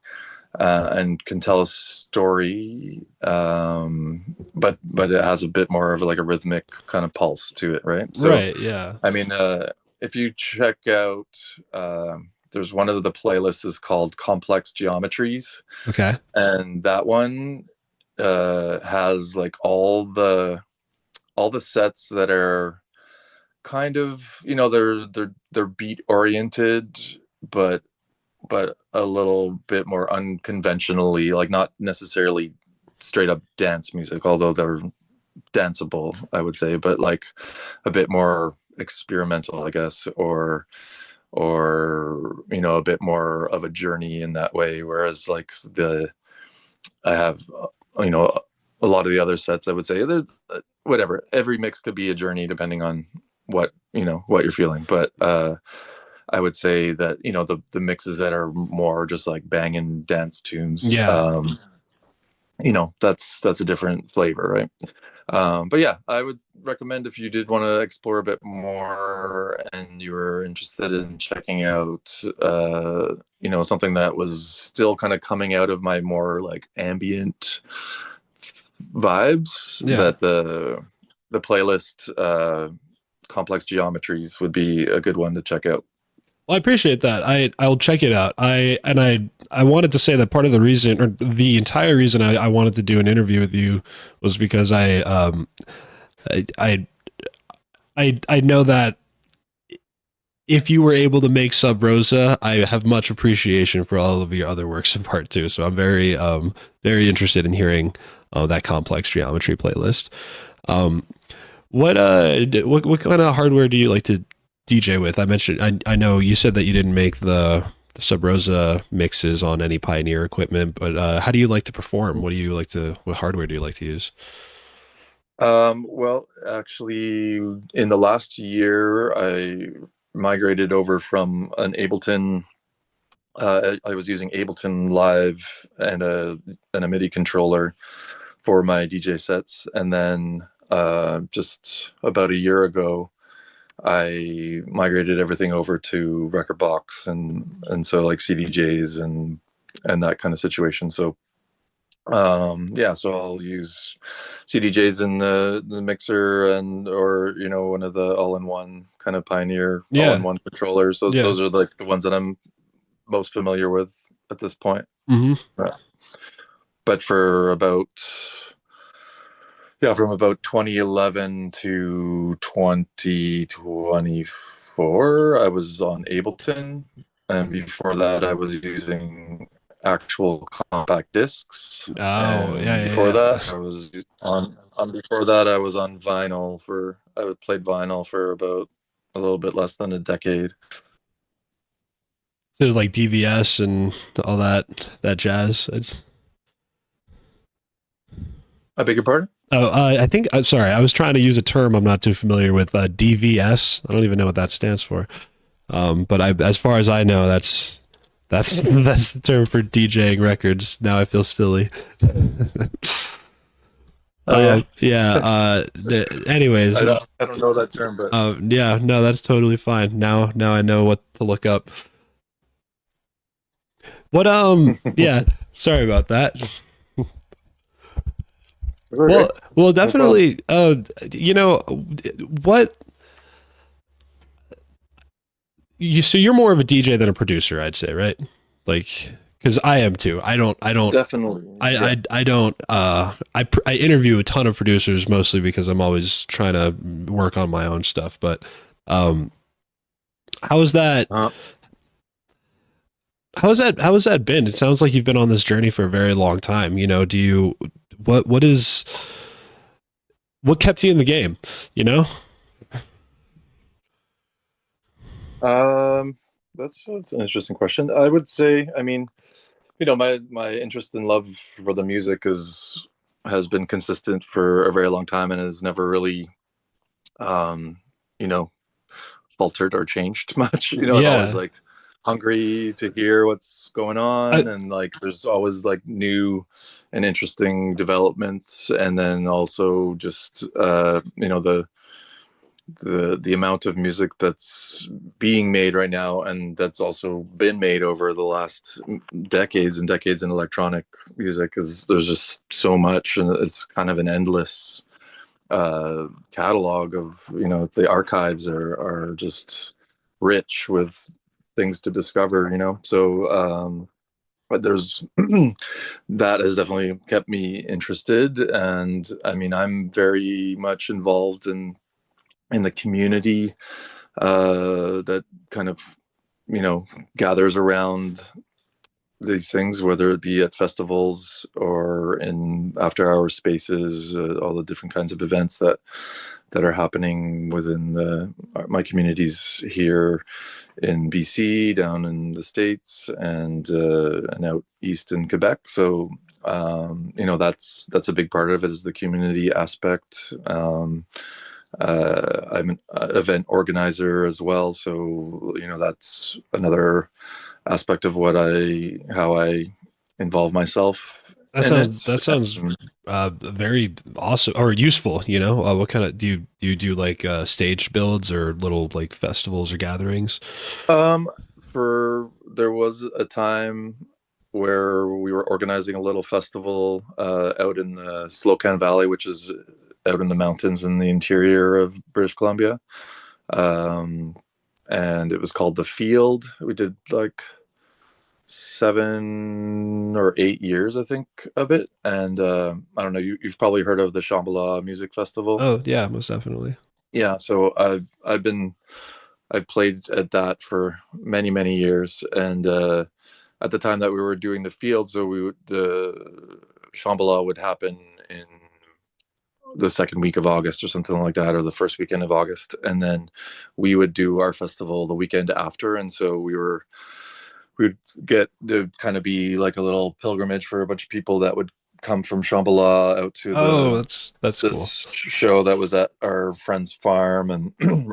B: and can tell a story, but it has a bit more of like a rhythmic kind of pulse to it, right? So
A: Right, yeah.
B: I mean, if you check out, there's one of the playlists is called Complex Geometries,
A: Okay.
B: and that one has like all the sets that are kind of, they're beat oriented, but a little bit more unconventionally, like not necessarily straight up dance music, although they're danceable, I would say, but like a bit more experimental, I guess, or a bit more of a journey in that way. Whereas like I have, you know a lot of the other sets, I would say whatever, every mix could be a journey depending on what you're feeling. But I would say that the mixes that are more just like banging dance tunes,
A: Yeah.
B: that's a different flavor, right? But yeah, I would recommend, if you did want to explore a bit more and you were interested in checking out, something that was still kind of coming out of my more like ambient vibes,
A: Yeah.
B: that the playlist, Complex Geometries, would be a good one to check out.
A: Well, I appreciate that. I'll check it out. I wanted to say that part of the reason, or the entire reason I wanted to do an interview with you, was because I I I know that if you were able to make Sub Rosa, I have much appreciation for all of your other works of art too. So I'm very interested in hearing that Complex Geometry playlist. Um, what kind of hardware do you like to DJ with? I know you said that you didn't make the Sub Rosa mixes on any Pioneer equipment, but how do you like to perform? What hardware do you like to use?
B: Well, actually, in the last year, I migrated over from an Ableton. I was using Ableton Live and a MIDI controller for my DJ sets, and then just about a year ago, I migrated everything over to Rekordbox, and so like CDJs and that kind of situation. So yeah, so I'll use CDJs in the mixer, or one of the all-in-one kind of Pioneer
A: Yeah,
B: all-in-one controllers. So
A: yeah.
B: those are like the ones that I'm most familiar with at this point.
A: Hmm.
B: Uh, but from about 2011 to 2024, I was on Ableton, and before that, I was using actual compact discs.
A: Oh, yeah,
B: And
A: yeah,
B: before
A: yeah.
B: that, I was before that, I was on vinyl I played vinyl for about a little bit less than a decade.
A: So like DVS and all that jazz.
B: I beg your pardon?
A: Oh, I think. Sorry, I was trying to use a term I'm not too familiar with. DVS. I don't even know what that stands for. But as far as I know, that's the term for DJing records. Now I feel silly.
B: Oh yeah,
A: Yeah. Anyways,
B: I don't know that term, but
A: yeah, no, that's totally fine. Now I know what to look up. What yeah, sorry about that.
B: it's okay.
A: Well,
B: No problem.
A: definitely you know what so you're more of a DJ than a producer, I'd say, right? Like cuz I am too.
B: Definitely, yeah.
A: I don't I interview a ton of producers mostly because I'm always trying to work on my own stuff, but um how is that
B: Uh,
A: how has that been? It sounds like you've been on this journey for a very long time. You know, do you what is what kept you in the game, you know?
B: um, that's an interesting question. I would say, I mean, my interest and love for the music is has been consistent for a very long time and has never really, um, you know, faltered or changed much. I'm always
A: Yeah.
B: like hungry to hear what's going
A: I,
B: on, and like there's always like new and interesting developments, and then also just the amount of music that's being made right now and that's also been made over the last decades and decades in electronic music is there's just so much, and it's kind of an endless catalog of the archives are just rich with things to discover, so but there's that has definitely kept me interested, and I mean I'm very much involved in the community that kind of gathers around these things, whether it be at festivals or in after-hour spaces, all the different kinds of events that are happening within my communities here in BC, down in the States, and out east in Quebec. So that's a big part of it is the community aspect. I'm an event organizer as well, so that's another aspect of how I involve myself in it.
A: that sounds very awesome or useful, you know? What kind of do you do like stage builds or little like festivals or gatherings?
B: Um, for there was a time where we were organizing a little festival out in the Slocan Valley, which is out in the mountains in the interior of British Columbia. Um, and it was called The Field. We did like 7 or 8 years, I think, of it. And I don't know, you've probably heard of the Shambhala Music Festival.
A: Oh, yeah, most definitely.
B: Yeah, so I played at that for many, many years, and at the time that we were doing the field, so the Shambhala would happen in the second week of August or something like that, or the first weekend of August, and then we would do our festival the weekend after, and so we'd get to kind of be like a little pilgrimage for a bunch of people that would come from Shambhala out to
A: Oh,
B: the
A: that's cool.
B: this show that was at our friend's farm and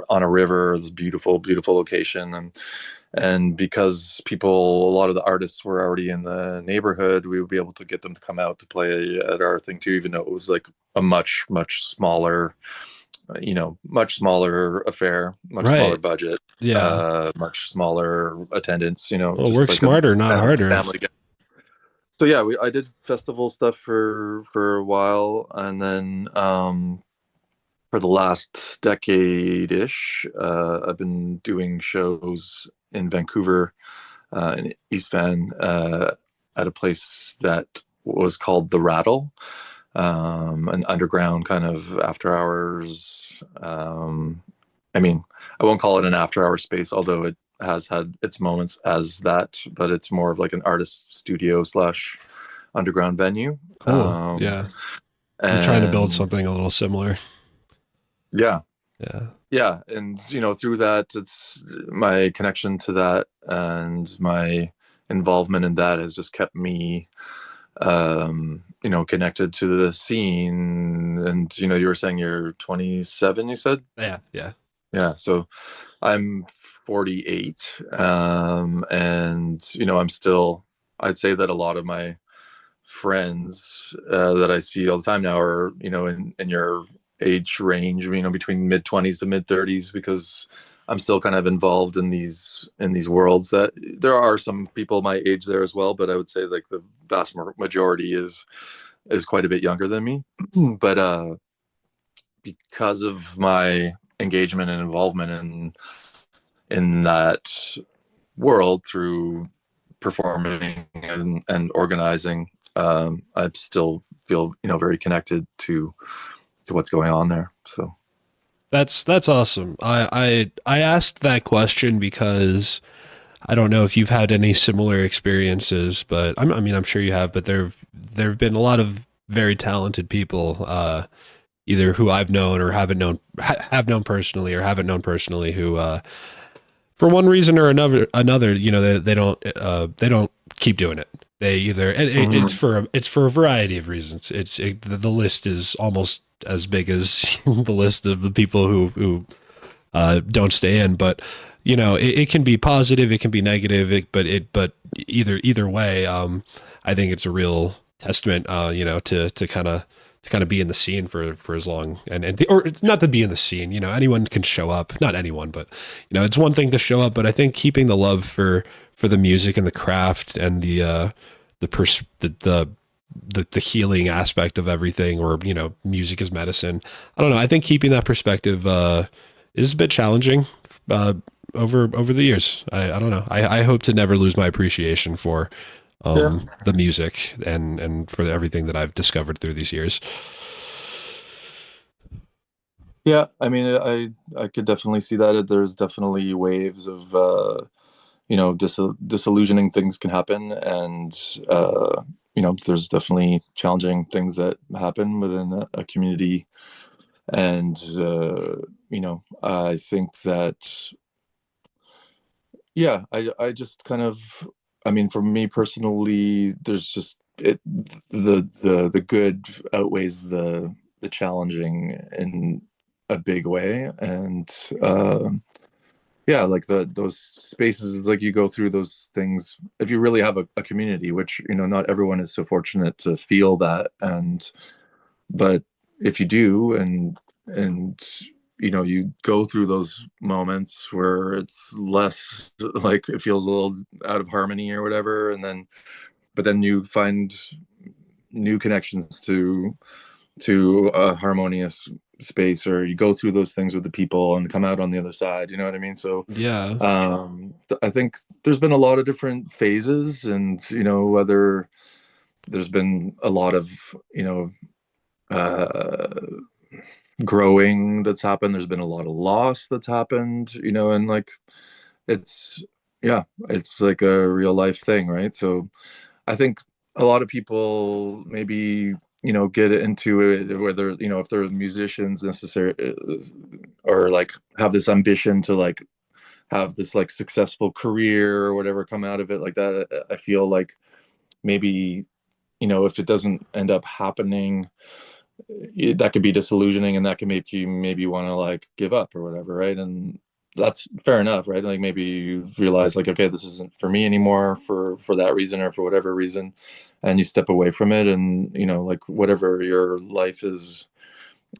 B: on a river, this beautiful, beautiful location. And because a lot of the artists were already in the neighborhood, we would be able to get them to come out to play at our thing too, even though it was like a much, much smaller, much smaller affair, much smaller
A: Right.
B: budget,
A: Yeah.
B: much smaller attendance,
A: Well,
B: just
A: work
B: like a
A: smarter, not harder.
B: family. So yeah, I did festival stuff for a while, and then for the last decade ish, I've been doing shows in Vancouver, in East Van, at a place that was called The Rattle, an underground kind of after hours. I mean, I won't call it an after hour space, although it has had its moments as that, but it's more of like an artist studio slash underground venue.
A: Cool. Yeah. I'm trying to build
B: And
A: something a little similar.
B: yeah,
A: Yeah.
B: yeah, and through that, it's my connection to that and my involvement in that has just kept me connected to the scene. And you were saying you're 27, you said?
A: Yeah. Yeah.
B: Yeah, so I'm 48, and I'd say that a lot of my friends that I see all the time now are, in your age range, between mid 20s to mid 30s, because I'm still kind of involved in these worlds. That there are some people my age there as well, but I would say like the vast majority is quite a bit younger than me. But because of my engagement and involvement in that world through performing and organizing, I still feel very connected to what's going on there. So
A: That's awesome. I asked that question because I don't know if you've had any similar experiences, but I mean I'm sure you have. But there've been a lot of very talented people, either who I've known or haven't known, have known personally or haven't known personally, who for one reason or another, they don't keep doing it. They either
B: Mhm.
A: it's for a variety of reasons. The list is almost as big as the list of the people who don't stay in. But it can be positive, it can be negative. But either way, I think it's a real testament, to kind of be in the scene for as long or it's not to be in the scene. Anyone can show up, not anyone, but it's one thing to show up. But I think keeping the love for the music and the craft and the healing aspect of everything, or music is medicine. I don't know. I think keeping that perspective is a bit challenging uh, over the years. I don't know. I hope to never lose my appreciation for
B: Yeah.
A: the music and for everything that I've discovered through these years.
B: Yeah, I mean, I could definitely see that. There's definitely waves of disillusioning things can happen, and there's definitely challenging things that happen within a community. And I think that, yeah, I just kind of, I mean, for me personally, there's just the good outweighs the challenging in a big way. And yeah, like those spaces, like you go through those things if you really have a community, which not everyone is so fortunate to feel that. And but if you do, and you go through those moments where it's less like it feels a little out of harmony or whatever, and then but then you find new connections to a harmonious space, or you go through those things with the people and come out on the other side. You know what I mean? So
A: Yeah.
B: I think there's been a lot of different phases, and whether there's been a lot of uh growing that's happened, there's been a lot of loss that's happened, and like it's yeah, it's like a real life thing, right? So I think a lot of people maybe get into it, whether if they're musicians necessary, or like have this ambition to like have this like successful career or whatever come out of it like that. I feel like maybe if it doesn't end up happening, that could be disillusioning, and that can make you maybe want to like give up or whatever, right? And that's fair enough, right? Like maybe you realize like, okay, this isn't for me anymore for that reason or for whatever reason, and you step away from it, and like whatever your life is,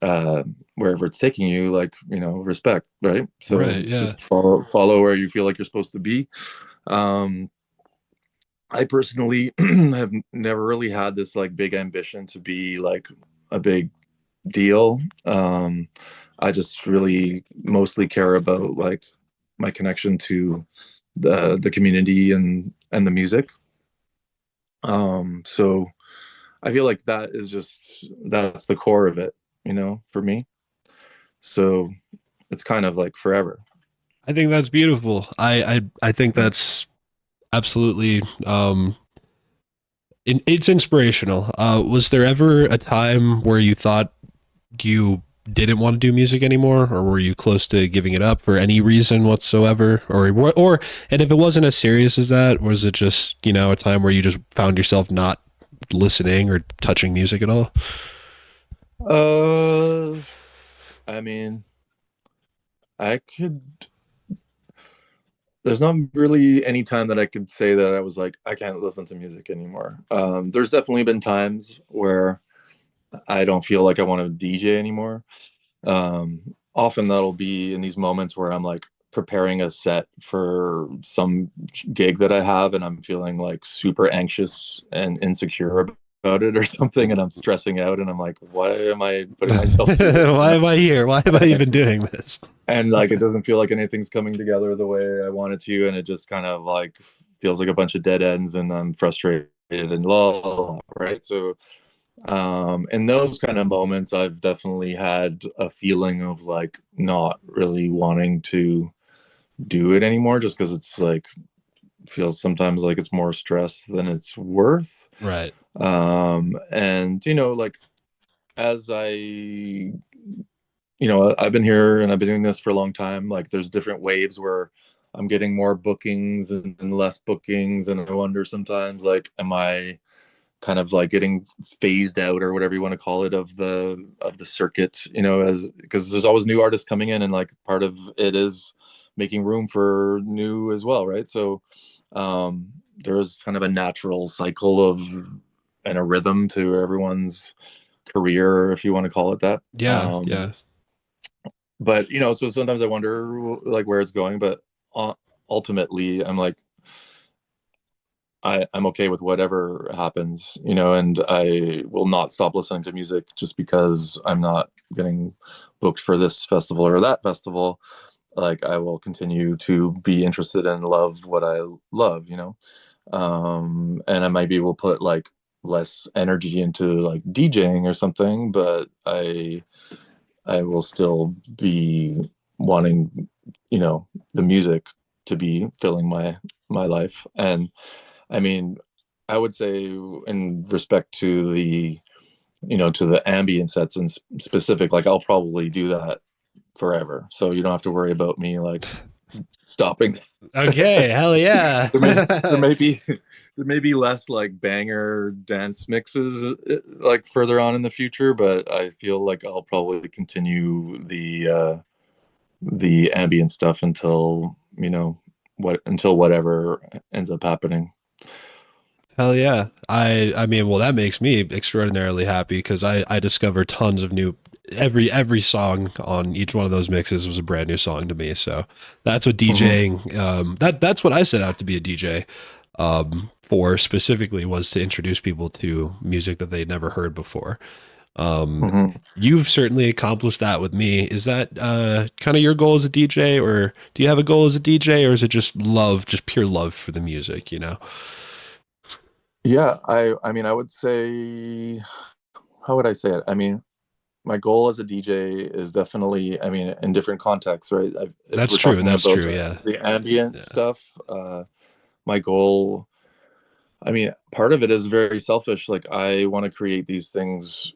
B: uh wherever it's taking you, like respect, right? So
A: Right. Yeah.
B: just follow where you feel like you're supposed to be. um I personally have never really had this like big ambition to be like a big deal. I just really mostly care about like my connection to the community and the music. So I feel like that's the core of it, for me. So it's kind of like forever.
A: I think that's beautiful. I think that's absolutely it's inspirational. Was there ever a time where you thought you didn't want to do music anymore, or were you close to giving it up for any reason whatsoever, or and if it wasn't as serious as that, was it just a time where you just found yourself not listening or touching music at all?
B: Uh, I mean, I could. there's not really any time that I could say that I was like, I can't listen to music anymore. There's definitely been times where I don't feel like I want to DJ anymore. Often that'll be in these moments where I'm like preparing a set for some gig that I have, and I'm feeling like super anxious and insecure about it or something, and I'm stressing out, and I'm like, why am I putting myself through this?
A: Why am I here? Why am I even doing this?
B: And like it doesn't feel like anything's coming together the way I want it to, and it just kind of like feels like a bunch of dead ends, and I'm frustrated and low, right? So in those kind of moments, I've definitely had a feeling of like not really wanting to do it anymore, just because it's like feels sometimes like it's more stress than it's worth.
A: Right.
B: And like as I've been here and I've been doing this for a long time. Like there's different waves where I'm getting more bookings and less bookings, and I wonder sometimes like, am I kind of like getting phased out or whatever you want to call it of the circuit, as because there's always new artists coming in, and like part of it is making room for new as well, right? So there's kind of a natural cycle of and a rhythm to everyone's career, if you want to call it that.
A: Yeah. Yeah.
B: But so sometimes I wonder like where it's going, but ultimately I'm like, I'm okay with whatever happens, and I will not stop listening to music just because I'm not getting booked for this festival or that festival. Like I will continue to be interested and love what I love, and I might be able to put like less energy into like DJing or something, but I will still be wanting, the music to be filling my life. And I mean, I would say in respect to the ambient sets and specific, like I'll probably do that forever. So you don't have to worry about me like stopping.
A: Okay. Hell yeah.
B: there may there may be there may be less like banger dance mixes like further on in the future, but I feel like I'll probably continue the ambient stuff until until whatever ends up happening.
A: Hell yeah. I mean, well, that makes me extraordinarily happy because I discover tons of new every song on each one of those mixes was a brand new song to me. So that's what
B: Mm-hmm.
A: DJing that's what I set out to be a DJ for specifically was to introduce people to music that they'd never heard before. Um
B: Mm-hmm.
A: you've certainly accomplished that with me. Is that kind of your goal as a DJ, or do you have a goal as a DJ, or is it just love, just pure love for the music, you know?
B: Yeah, I mean, I would say, how would I say it? I mean, my goal as a DJ is definitely, I mean, in different contexts, right? If
A: That's
B: we're
A: true.
B: talking
A: That's
B: about
A: true. Yeah.
B: the ambient
A: Yeah.
B: stuff, my goal, I mean, part of it is very selfish. Like, I want to create these things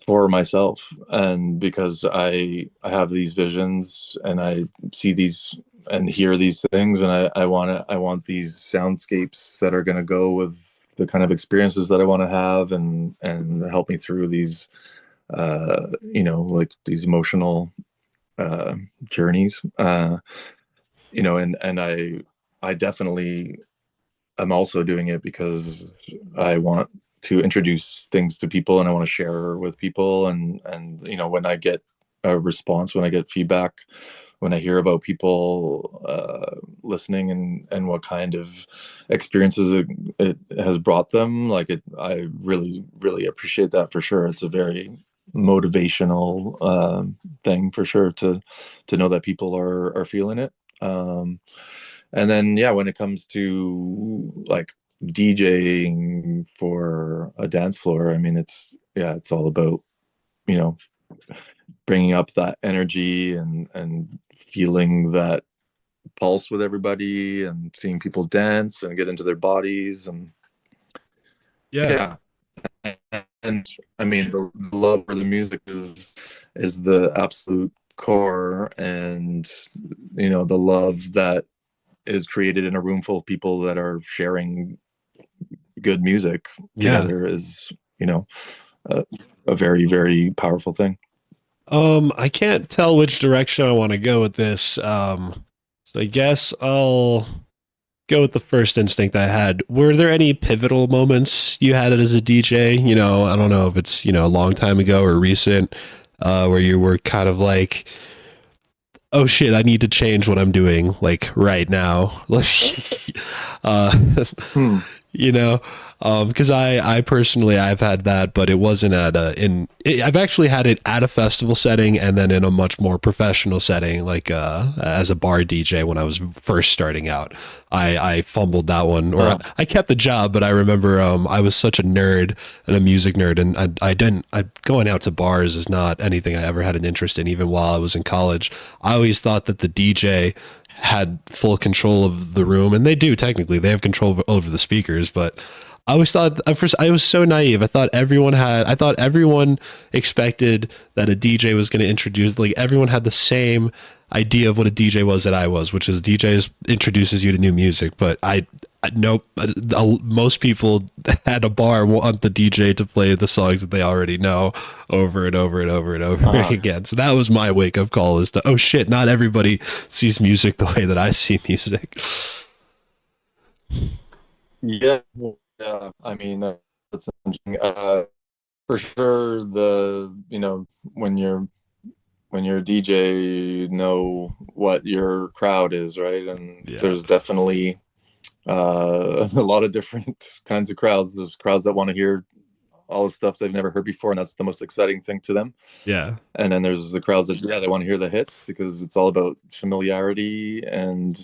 B: for myself, and because I have these visions and I see these and hear these things, and I want these soundscapes that are going to go with the kind of experiences that I want to have, and help me through these like these emotional uh journeys, and I definitely I'm also doing it because I want to introduce things to people, and I want to share with people, and when I get a response, when I get feedback, when I hear about people listening, and what kind of experiences it has brought them, like I really really appreciate that for sure. It's a very motivational thing for sure to know that people are feeling it. And then yeah, when it comes to like DJing for a dance floor, I mean, it's all about you know bringing up that energy, and feeling that pulse with everybody, and seeing people dance and get into their bodies, and
A: Yeah.
B: yeah. And I mean, the love for the music is the absolute core, and the love that is created in a room full of people that are sharing good music
A: Yeah.
B: together is you know a, a very very powerful thing.
A: I can't tell which direction I want to go with this. I guess I'll go with the first instinct I had. Were there any pivotal moments you had as a DJ? I don't know if it's, a long time ago or recent, where you were kind of like, oh shit, I need to change what I'm doing like right now. Like, uh,
B: Hmm.
A: you know, because I personally I've had that, but it wasn't at I've actually had it at a festival setting and then in a much more professional setting, like as a bar DJ when I was first starting out. I fumbled that one, or
B: Huh.
A: I kept the job, but I remember I was such a nerd and a music nerd, and I didn't I going out to bars is not anything I ever had an interest in, even while I was in college. I always thought that the DJ had full control of the room, and they do technically. They have control over the speakers, but I always thought at first I was so naive. I thought everyone expected that a DJ was going to introduce, like everyone had the same idea of what a DJ was that I was, which is DJs introduces you to new music. But nope. Most people at a bar want the DJ to play the songs that they already know over and over and over and over
B: Uh,
A: again. So that was my wake up call, as to, oh shit, not everybody sees music the way that I see music.
B: yeah. Yeah. I mean, that's interesting. For sure. When you're a DJ, you know what your crowd is, right? And
A: Yeah.
B: there's definitely a lot of different kinds of crowds. There's crowds that want to hear all the stuff they've never heard before, and that's the most exciting thing to them.
A: Yeah.
B: And then there's the crowds that, yeah, they want to hear the hits because it's all about familiarity. And,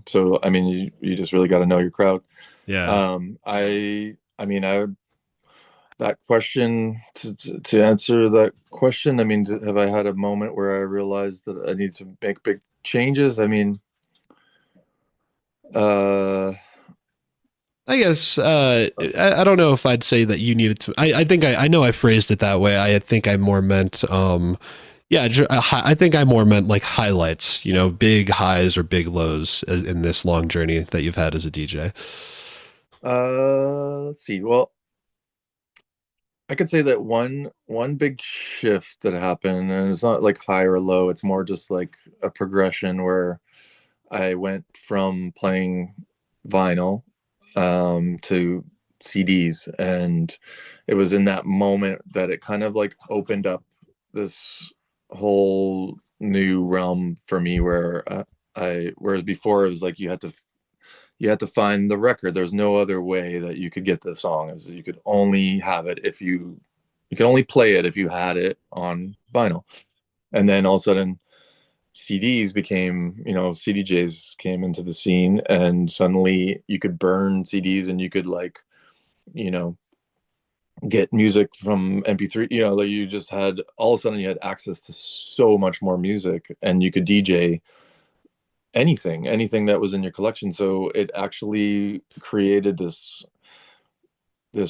B: so, I mean, you just really got to know your crowd.
A: Yeah.
B: I mean, that question, to answer that question, I mean, have I had a moment where I realized that I need to make big changes? I mean, uh,
A: I guess I don't know if I'd say that you needed to. I think I know I phrased it that way. I think I more meant yeah, I think I more meant like highlights, big highs or big lows in this long journey that you've had as a DJ.
B: let's see. Well, I could say that one big shift that happened, and it's not like high or low, it's more just like a progression where I went from playing vinyl to CDs, and it was in that moment that it kind of like opened up this whole new realm for me where whereas before it was like you had to find the record. There's no other way that you could get the song. Is you could only have it if you could only play it if you had it on vinyl. And then all of a sudden CDs became, CDJs came into the scene, and suddenly you could burn CDs and you could like, you know, get music from MP3, like you just had all of a sudden you had access to so much more music, and you could DJ anything that was in your collection. So it actually created this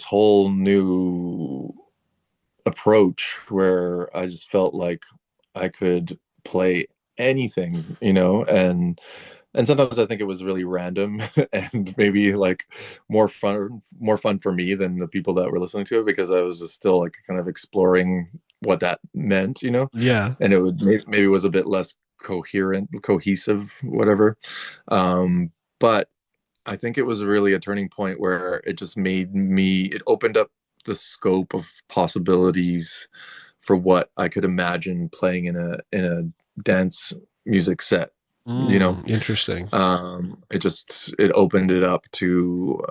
B: whole new approach where I just felt like I could play anything, and sometimes I think it was really random and maybe like more fun for me than the people that were listening to it, because I was just still like kind of exploring what that meant,
A: Yeah.
B: and it would maybe was a bit less cohesive, whatever. But I think it was really a turning point where it opened up the scope of possibilities for what I could imagine playing in a dance music set.
A: Interesting.
B: It opened it up to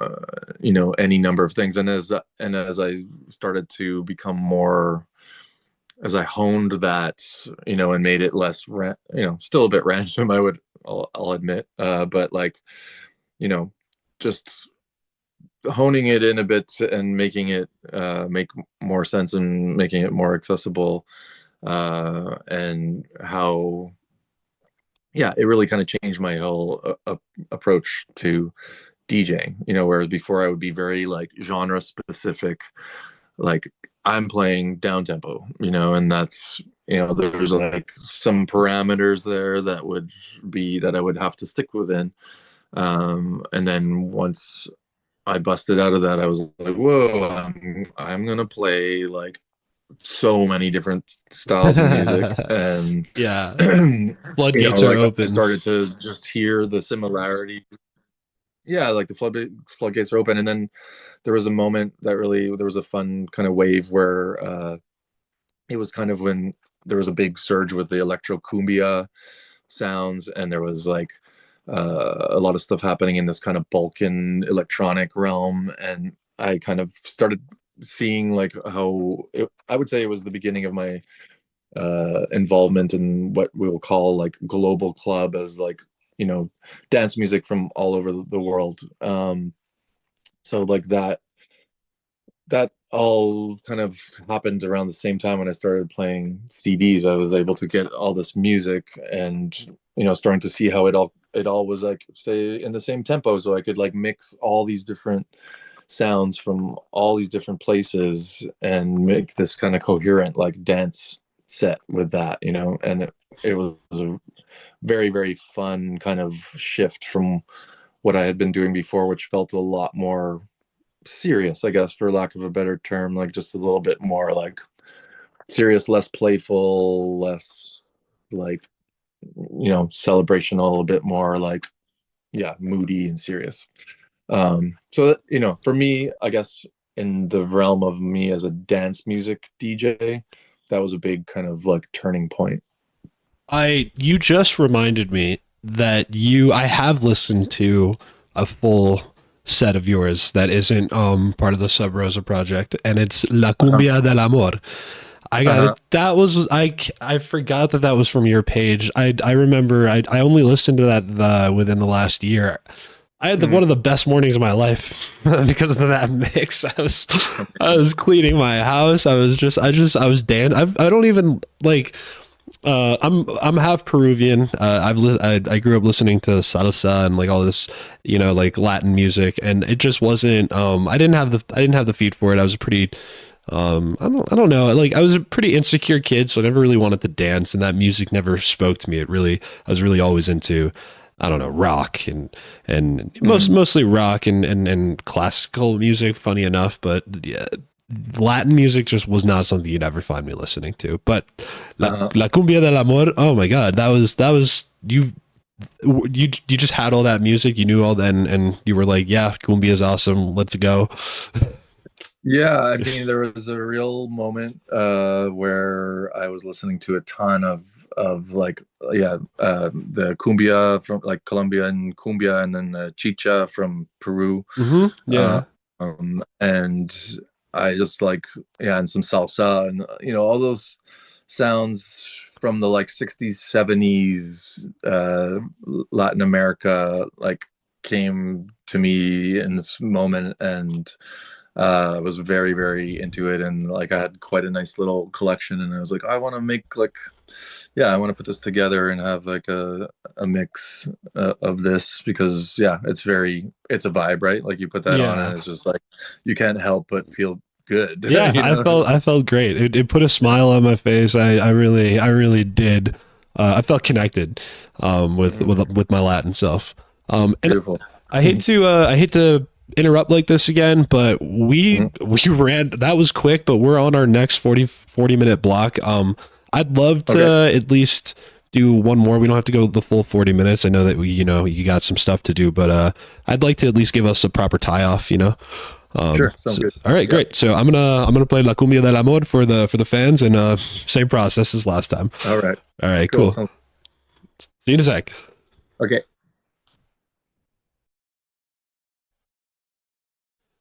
B: any number of things. And as I started to become more, as I honed that, and made it less still a bit random, I'll admit, but like, you know just honing it in a bit and making it make more sense and making it more accessible, and how, yeah, it really kind of changed my whole approach to DJing. Whereas before I would be very like genre specific, like I'm playing down tempo, and that's, there's like some parameters there that I would have to stick within. And then once I busted out of that, I was like, whoa, I'm gonna play like so many different styles of music, and
A: Yeah,
B: you know,
A: floodgates are
B: like I
A: open.
B: started to just hear the similarity. Yeah, like the floodgates are open, and then there was a moment that really there was a fun kind of wave where it was kind of when there was a big surge with the electro cumbia sounds, and there was like a lot of stuff happening in this kind of Balkan electronic realm, and I kind of started seeing like I would say it was the beginning of my involvement in what we will call like global club, as like, you know, dance music from all over the world. So like that all kind of happened around the same time when I started playing CDs. I was able to get all this music, and you know, starting to see how it all was like, say, in the same tempo, so I could like mix all these different sounds from all these different places and make this kind of coherent like dance set with that, you know. And it was a very, very fun kind of shift from what I had been doing before, which felt a lot more serious, I guess, for lack of a better term, like just a little bit more like serious, less playful, less like, you know, celebration, a little bit more like, yeah, moody and serious. So that, you know, for me, I guess in the realm of me as a dance music DJ, that was a big kind of like turning point.
A: You just reminded me that I have listened to a full set of yours that isn't part of the Sub Rosa project, and it's La
B: Uh-huh.
A: Cumbia del Amor. I got
B: Uh-huh.
A: it. That was I forgot that was from your page. I remember I only listened to that within the last year. I had
B: Mm.
A: one of the best mornings of my life because of that mix. I was cleaning my house. I was I don't even like I'm half Peruvian. I grew up listening to salsa and like all this, you know, like Latin music, and it just wasn't. I didn't have the feed for it. I was pretty. I don't know. Like I was a pretty insecure kid, so I never really wanted to dance, and that music never spoke to me. I was really always into. I don't know, rock and
B: Mm.
A: mostly rock and classical music. Funny enough, but yeah, Latin music just was not something you'd ever find me listening to. But
B: Uh-huh.
A: La Cumbia del Amor, oh my God, you just had all that music, you knew all that, and you were like, yeah, cumbia is awesome, let's go.
B: Yeah, I mean, there was a real moment where I was listening to a ton of like, yeah, the cumbia from like Colombian cumbia, and then the chicha from Peru, uh,
A: Yeah.
B: and I just like, yeah, and some salsa, and you know, all those sounds from the like 60s, 70s, Latin America, like came to me in this moment, and I was very, very into it, and like I had quite a nice little collection, and I was like, I want to make like, yeah, I want to put this together and have like a mix of this, because yeah, it's a vibe, right? Like you put that on
A: Yeah.
B: and it's just like you can't help but feel good,
A: Yeah,
B: you know?
A: I felt great. It put a smile on my face. I really did. I felt connected with my Latin self. And
B: Beautiful.
A: I hate to interrupt like this again, but
B: Mhm.
A: we ran that was quick, but we're on our next 40 minute block. I'd love to
B: Okay.
A: at least do one more. We don't have to go the full 40 minutes. I know that you know, you got some stuff to do, but I'd like to at least give us a proper tie off, you know.
B: Sure. Sounds
A: So,
B: good.
A: all right,
B: Yeah.
A: great. So I'm gonna play La Cumbia del Amor for the fans, and same process as last time.
B: All right.
A: All right,
B: Cool.
A: cool. See you in a sec.
B: Okay.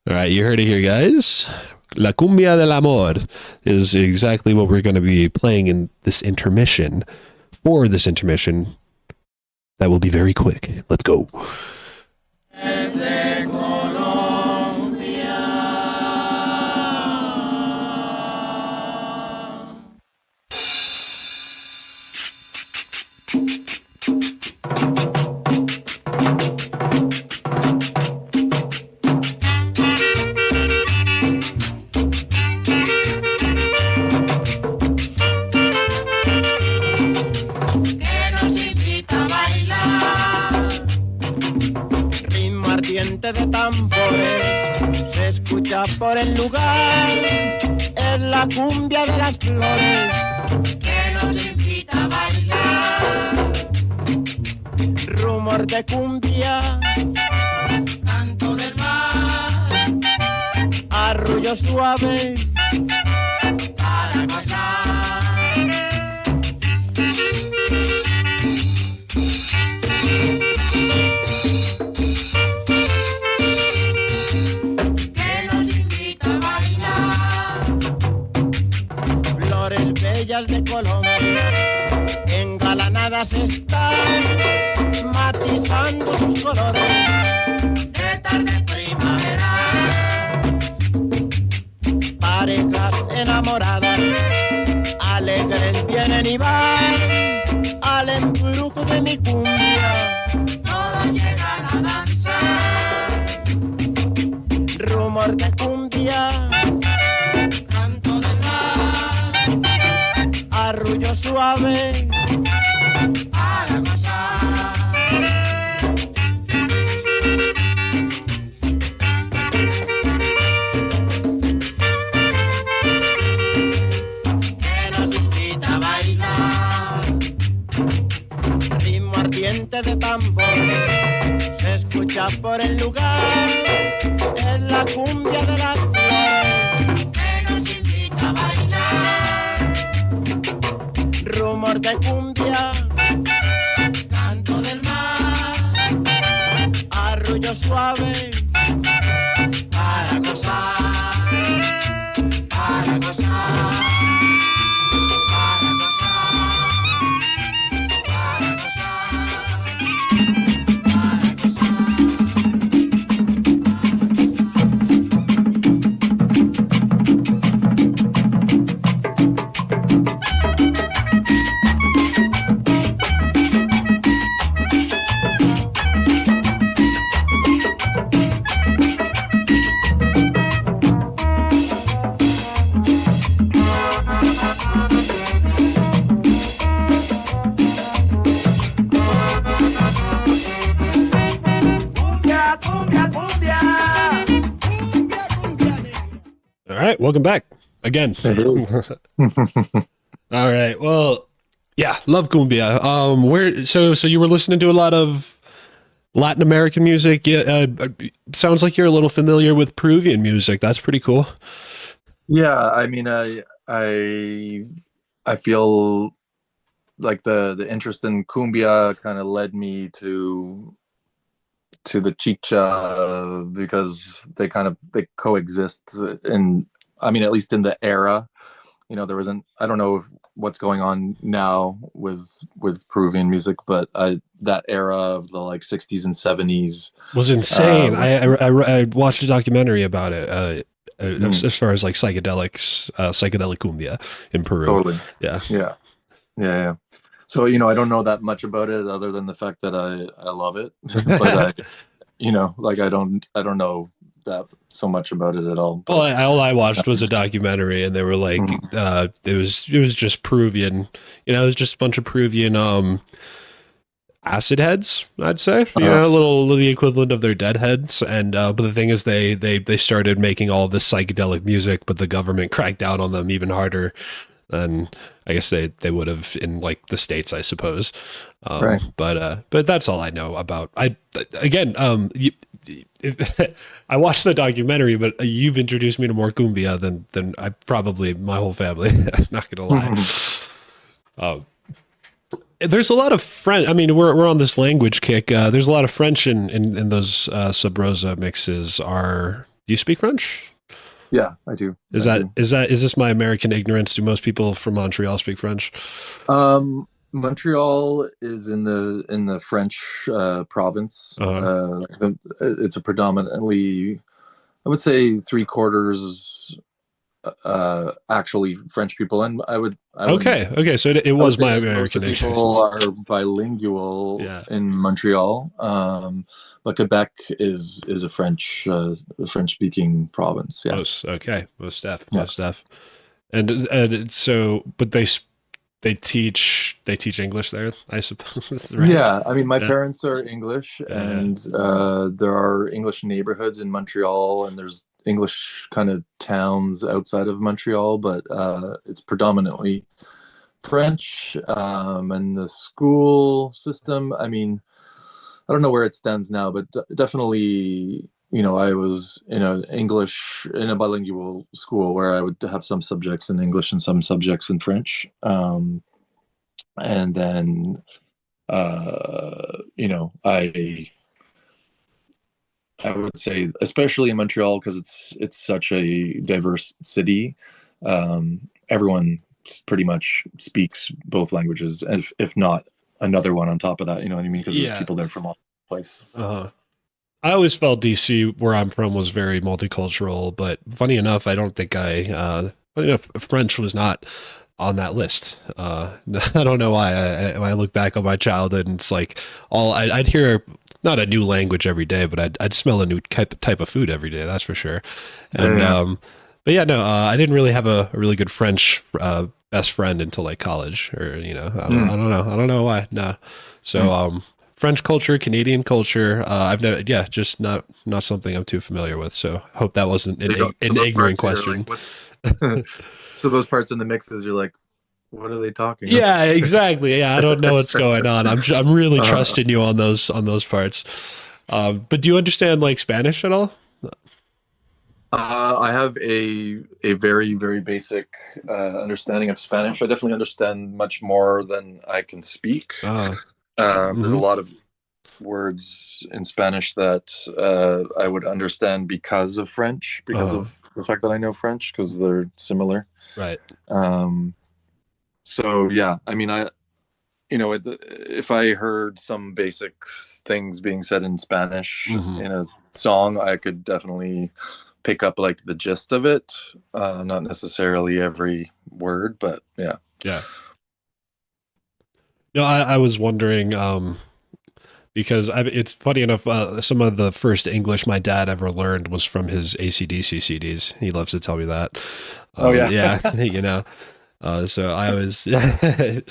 A: All right, you heard it here, guys. La Cumbia del Amor is exactly what we're going to be playing in this intermission. For this intermission, that will be very quick. Let's go.
C: Que nos invita a bailar. Ritmo ardiente de tambores se escucha por el lugar. Es la la cumbia de las flores que nos invita a bailar. Rumor de cumbia, canto del mar, arrullo suave para gozar. Que nos invita a bailar. Flores bellas de Colombia, engalanadas están, matizando sus colores de tarde primaveral. Parejas enamoradas, alegres vienen y van al embrujo de mi cumbia. Todos llegan a danzar. Rumor de cumbia, canto del mar, arrullo suave para gozar. Que nos invita a bailar. Ritmo ardiente de tambor se escucha por el lugar. Es la cumbia de las flores que nos invita a bailar. Rumor de cumbia, canto del mar, arrullo suave para gozar, para gozar, para gozar, para gozar, para gozar. Cumbia, cumbia, cumbia. Cumbia, cumbia.
A: All right, welcome back again. All right, well, yeah, love cumbia. Where so you were listening to a lot of Latin American music. Yeah, sounds like you're a little familiar with Peruvian music. That's pretty cool.
B: Yeah, I mean, I feel like the interest in cumbia kind of led me to the chicha because they coexist in, I mean, at least in the era. You know, there wasn't, I don't know what's going on now with Peruvian music, but that era of the like 60s and 70s
A: Was insane. I watched a documentary about it. As far as like psychedelics, psychedelic cumbia in Peru.
B: Totally.
A: Yeah.
B: Yeah. So, you know, I don't know that much about it other than the fact that I love it, but you know, like I don't know that so much about it at all.
A: Well, all I watched was a documentary, and they were like, it was just Peruvian. You know, it was just a bunch of Peruvian acid heads, I'd say. You know, a little the equivalent of their dead heads. And but the thing is, they started making all this psychedelic music, but the government cracked down on them even harder than I guess they would have in like the States, I suppose.
B: Right.
A: But that's all I know about. I watched the documentary, but you've introduced me to more cumbia than I probably my whole family. I'm not gonna lie. There's a lot of French. I mean, we're on this language kick. There's a lot of French in those Sub-Rosa mixes. Do you speak French?
B: Yeah, I do.
A: Is this my American ignorance? Do most people from Montreal speak French?
B: Montreal is in the French province. It's a predominantly, I would say, 3/4 actually French people, and I would okay. So it was my American ignorance. People are bilingual in Montreal, but Quebec is a French speaking province. Yeah.
A: Most def. And so, but they teach English there, I suppose. Right?
B: Yeah, I mean, my parents are English, and there are English neighborhoods in Montreal, and there's English kind of towns outside of Montreal, but it's predominantly French. And the school system, I mean, I don't know where it stands now, but definitely, I was in a bilingual school where I would have some subjects in English and some subjects in French. And then, I would say, especially in Montreal, because it's such a diverse city, everyone pretty much speaks both languages, if not another one on top of that. You know what I mean? Because there's people there from all over the place.
A: I always felt DC, where I'm from, was very multicultural, but funny enough, I don't think French was not on that list. I don't know why. I look back on my childhood, and it's like I'd hear not a new language every day, but I'd smell a new type of food every day. That's for sure. And but yeah, no, I didn't really have a really good French best friend until like college, or I don't know why. No, so French culture, Canadian culture, I've never, just not something I'm too familiar with. So hope that wasn't an ignorant question.
B: Like, so those parts in the mixes, you're like, what are they talking
A: about? Yeah, exactly. Yeah, I don't know what's going on. I'm really trusting you on those parts. But do you understand like Spanish at all?
B: I have a very, very basic understanding of Spanish. I definitely understand much more than I can speak. There's a lot of words in Spanish that I would understand because of French, because of the fact that I know French, because they're similar.
A: Right.
B: So yeah, I mean, if I heard some basic things being said in Spanish in a song, I could definitely pick up like the gist of it. Not necessarily every word, but yeah.
A: Yeah. No, I was wondering, because it's funny enough, some of the first English my dad ever learned was from his AC/DC CDs. He loves to tell me that. Yeah. So I was, I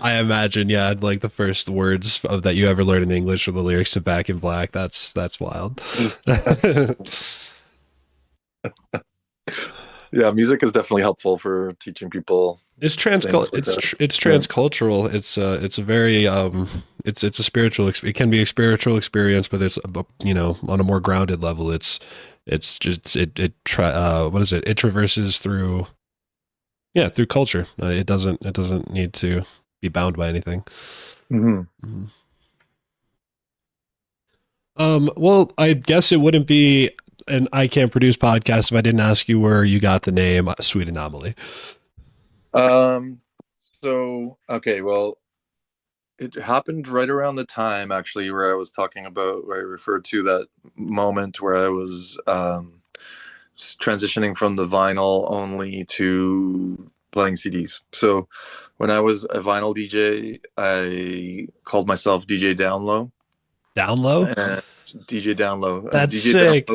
A: imagine, like the first words that you ever learned in English were the lyrics to Back in Black. That's wild.
B: Yeah, music is definitely helpful for teaching people.
A: It's transcultural. It's a very it's a spiritual. It can be a spiritual experience, but it's on a more grounded level. It traverses through culture. It doesn't need to be bound by anything. Well, I guess it wouldn't be an I Can't Produce podcast if I didn't ask you where you got the name Sweet Anomaly.
B: So okay, well, it happened right around the time actually where I was talking about, where I referred to that moment where I was transitioning from the vinyl only to playing CDs. So when I was a vinyl DJ, I called myself DJ Downlow.
A: Downlow?
B: DJ Downlow.
A: That's
B: DJ
A: sick.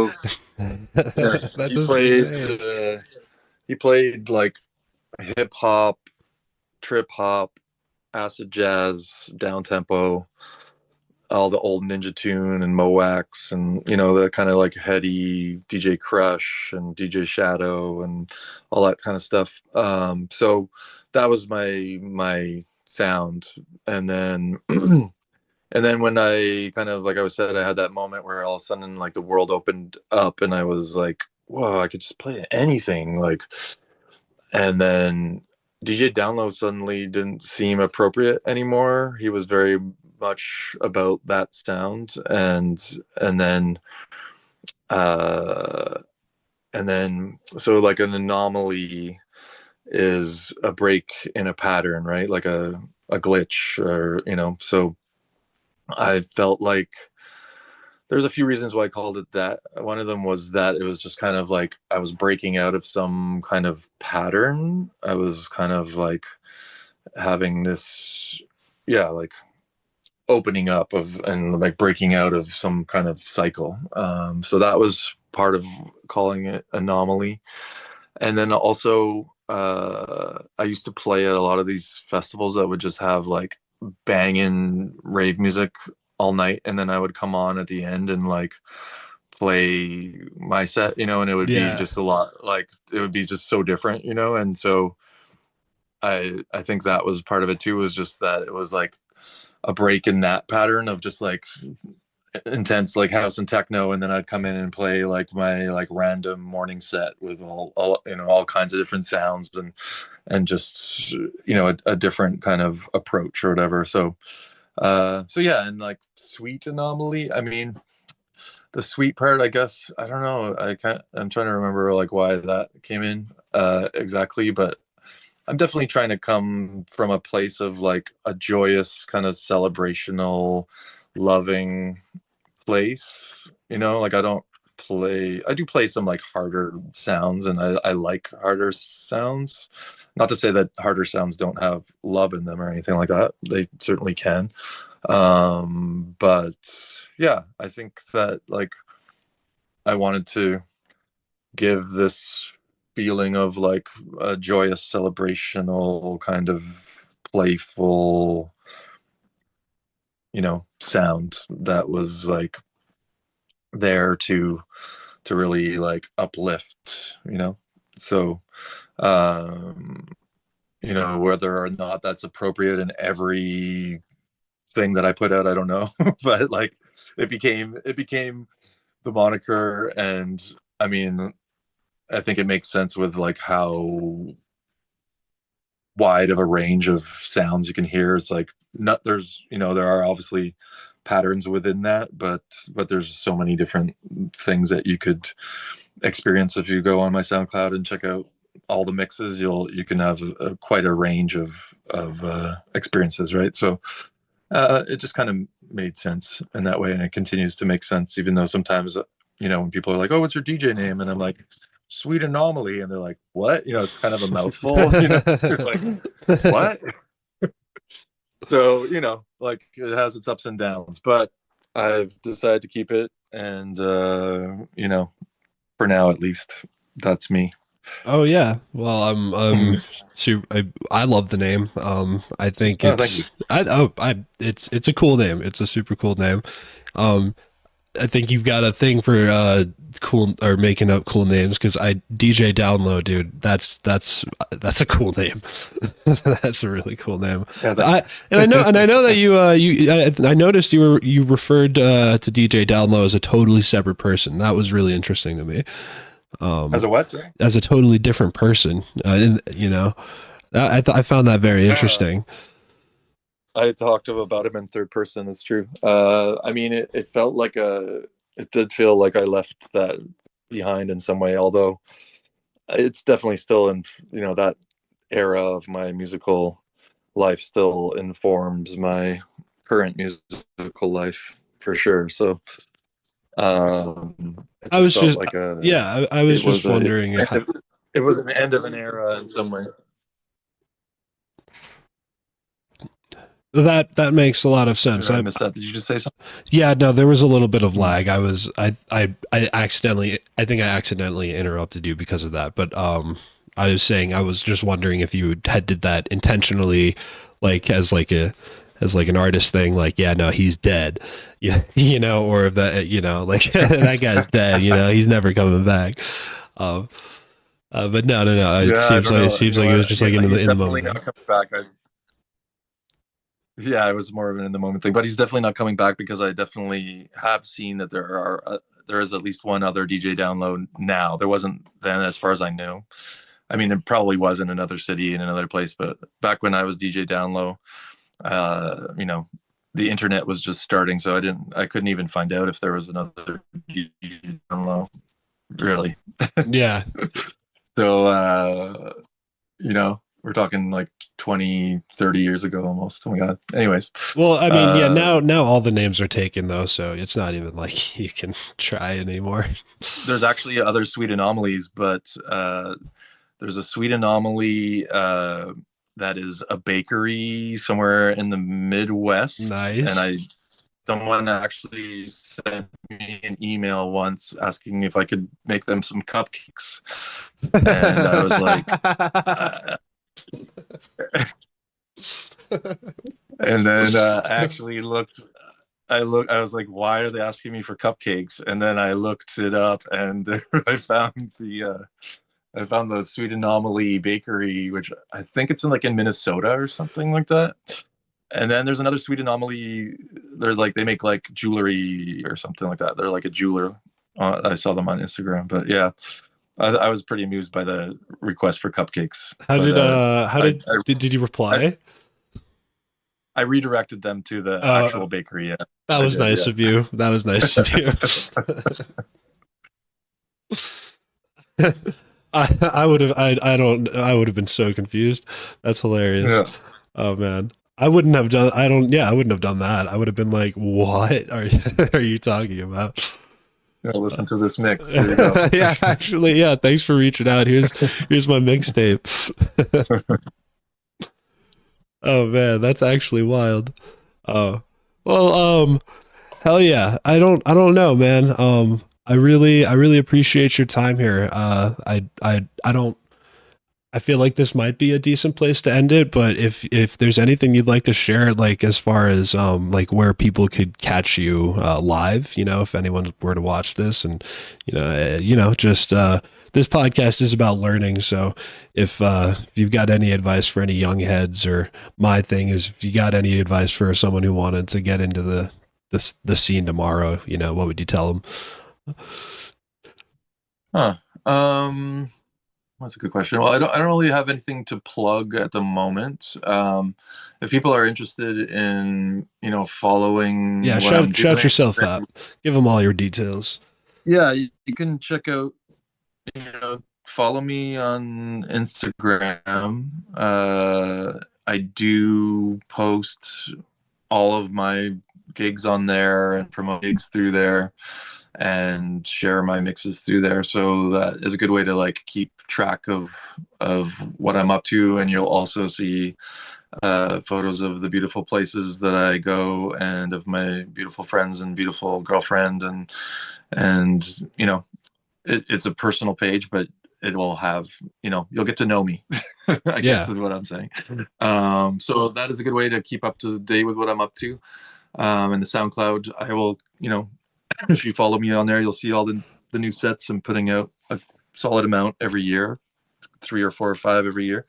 B: Downlow, he played like hip hop, trip hop, acid jazz, down tempo, all the old Ninja Tune and Moax, and the kind of like heady DJ Crush and DJ Shadow and all that kind of stuff. So that was my sound, and then and then when I kind of, like I said, I had that moment where all of a sudden like the world opened up and I was like, whoa, I could just play anything, like. And then DJ Download suddenly didn't seem appropriate anymore. He was very much about that sound, and then so like an anomaly is a break in a pattern, right? Like a glitch, or so I felt like there's a few reasons why I called it that. One of them was that it was just kind of like I was breaking out of some kind of pattern. I was kind of like having this, like opening up and like breaking out of some kind of cycle. So that was part of calling it Anomaly. And then also I used to play at a lot of these festivals that would just have like banging rave music all night, and then I would come on at the end and like play my set, and it would be
A: Yeah.
B: just a lot, like it would be just so different, and so I think that was part of it too, was just that it was like a break in that pattern of just like intense like house and techno, and then I'd come in and play like my like random morning set with all kinds of different sounds, and just a different kind of approach or whatever. So yeah, and like sweet anomaly, I mean, the sweet part, I guess, I don't know, I'm trying to remember like why that came in exactly, but I'm definitely trying to come from a place of like a joyous kind of celebrational, loving place. Like I do play some like harder sounds, and I like harder sounds. Not to say that harder sounds don't have love in them or anything like that. They certainly can. But yeah, I think that like I wanted to give this feeling of like a joyous celebrational kind of playful sound that was like there to really like uplift, so um whether or not that's appropriate in every thing that I put out, I don't know. But like it became the moniker, and I mean, I think it makes sense with like how wide of a range of sounds you can hear. It's like not there's there are obviously patterns within that, but there's so many different things that you could experience. If you go on my SoundCloud and check out all the mixes, you can have quite a range of experiences, right? So it just kind of made sense in that way, and it continues to make sense, even though sometimes when people are like, "Oh, what's your DJ name?" and I'm like, "Sweet Anomaly," and they're like, "What?" It's kind of a mouthful. You're like, what? So like it has its ups and downs, but I've decided to keep it, and for now at least, that's me.
A: Oh yeah. Well, I love the name. I think
B: Oh, thank you.
A: it's a cool name. It's a super cool name. I think you've got a thing for cool or making up cool names, because I DJ Download, dude. That's a cool name. That's a really cool name.
B: Yeah,
A: I know that I noticed you referred to DJ Download as a totally separate person. That was really interesting to me.
B: as a what, sorry?
A: As a totally different person. I found that very interesting.
B: I talked about him in third person. It's true. I mean, it felt like it did feel like I left that behind in some way, although it's definitely still in, that era of my musical life still informs my current musical life for sure. So, it
A: I was
B: felt
A: just
B: like
A: I was
B: it was
A: just wondering.
B: it was an end of an era in some way.
A: That makes a lot of sense.
B: Did I miss that? Did you just say something?
A: Yeah, no, there was a little bit of lag. I think I accidentally interrupted you because of that. But I was saying, I was just wondering if you did that intentionally, like as an artist thing, like, yeah, no, he's dead. Yeah, or if that, like that guy's dead, he's never coming back. But no. It seems like it was just like in the moment.
B: Not coming back. Yeah, it was more of an in the moment thing, but he's definitely not coming back, because I definitely have seen that there is at least one other DJ Download now. There wasn't then, as far as I knew. I mean, there probably was in another city, in another place, but back when I was DJ Download, the internet was just starting, so I couldn't even find out if there was another DJ Download, really.
A: Yeah.
B: So, we're talking like 20, 30 years ago almost. Oh my God. Anyways.
A: Well, I mean, yeah, now all the names are taken though, so it's not even like you can try anymore.
B: There's actually other Sweet Anomalies, but there's a Sweet Anomaly that is a bakery somewhere in the Midwest.
A: Nice.
B: And someone actually sent me an email once asking if I could make them some cupcakes. And I was like, and then I actually looked I was like, why are they asking me for cupcakes? And then I looked it up, and I found the Sweet Anomaly Bakery, which I think it's in Minnesota or something like that. And then there's another Sweet Anomaly. They make like jewelry or something like that. They're like a jeweler. I saw them on Instagram, but yeah, I was pretty amused by the request for cupcakes.
A: Did you reply?
B: I redirected them to the actual bakery. Yeah,
A: that was nice of you. That was nice of you. I would have I would have been so confused. That's hilarious.
B: Yeah.
A: Oh man. I wouldn't have done I wouldn't have done that. I would have been like, what are you talking about?
B: Listen to this mix. Here you go.
A: Yeah, actually, yeah. Thanks for reaching out. Here's my mixtape. Oh man, that's actually wild. Oh well, hell yeah. I don't know, man. I really appreciate your time here. I feel like this might be a decent place to end it, but if there's anything you'd like to share, like as far as like where people could catch you live, if anyone were to watch this, and just this podcast is about learning. So if you've got any advice for any young heads, or my thing is, if you got any advice for someone who wanted to get into the scene tomorrow, what would you tell them?
B: That's a good question. Well, I don't really have anything to plug at the moment. If people are interested in, following,
A: shout yourself out. Give them all your details.
B: Yeah, you can check out, follow me on Instagram. I do post all of my gigs on there and promote gigs through there, and share my mixes through there. So that is a good way to keep track of what I'm up to. And you'll also see photos of the beautiful places that I go, and of my beautiful friends and beautiful girlfriend. And it's a personal page, but it will have, you'll get to know me. I guess is what I'm saying. So that is a good way to keep up to date with what I'm up to. And the SoundCloud, I will, if you follow me on there, you'll see all the new sets I'm putting out, a solid amount every year, 3 or 4 or 5 every year,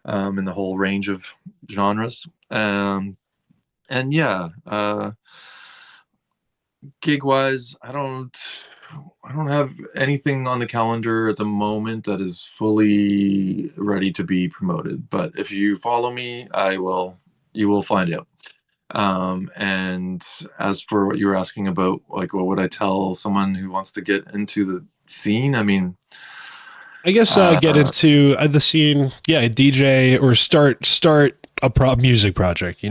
B: in the whole range of genres. And yeah, gig wise, I don't have anything on the calendar at the moment that is fully ready to be promoted. But if you follow me, you will find out. And as for what you were asking about, what would I tell someone who wants to get into the scene? I mean,
A: I guess get into the scene, DJ, or start a music project,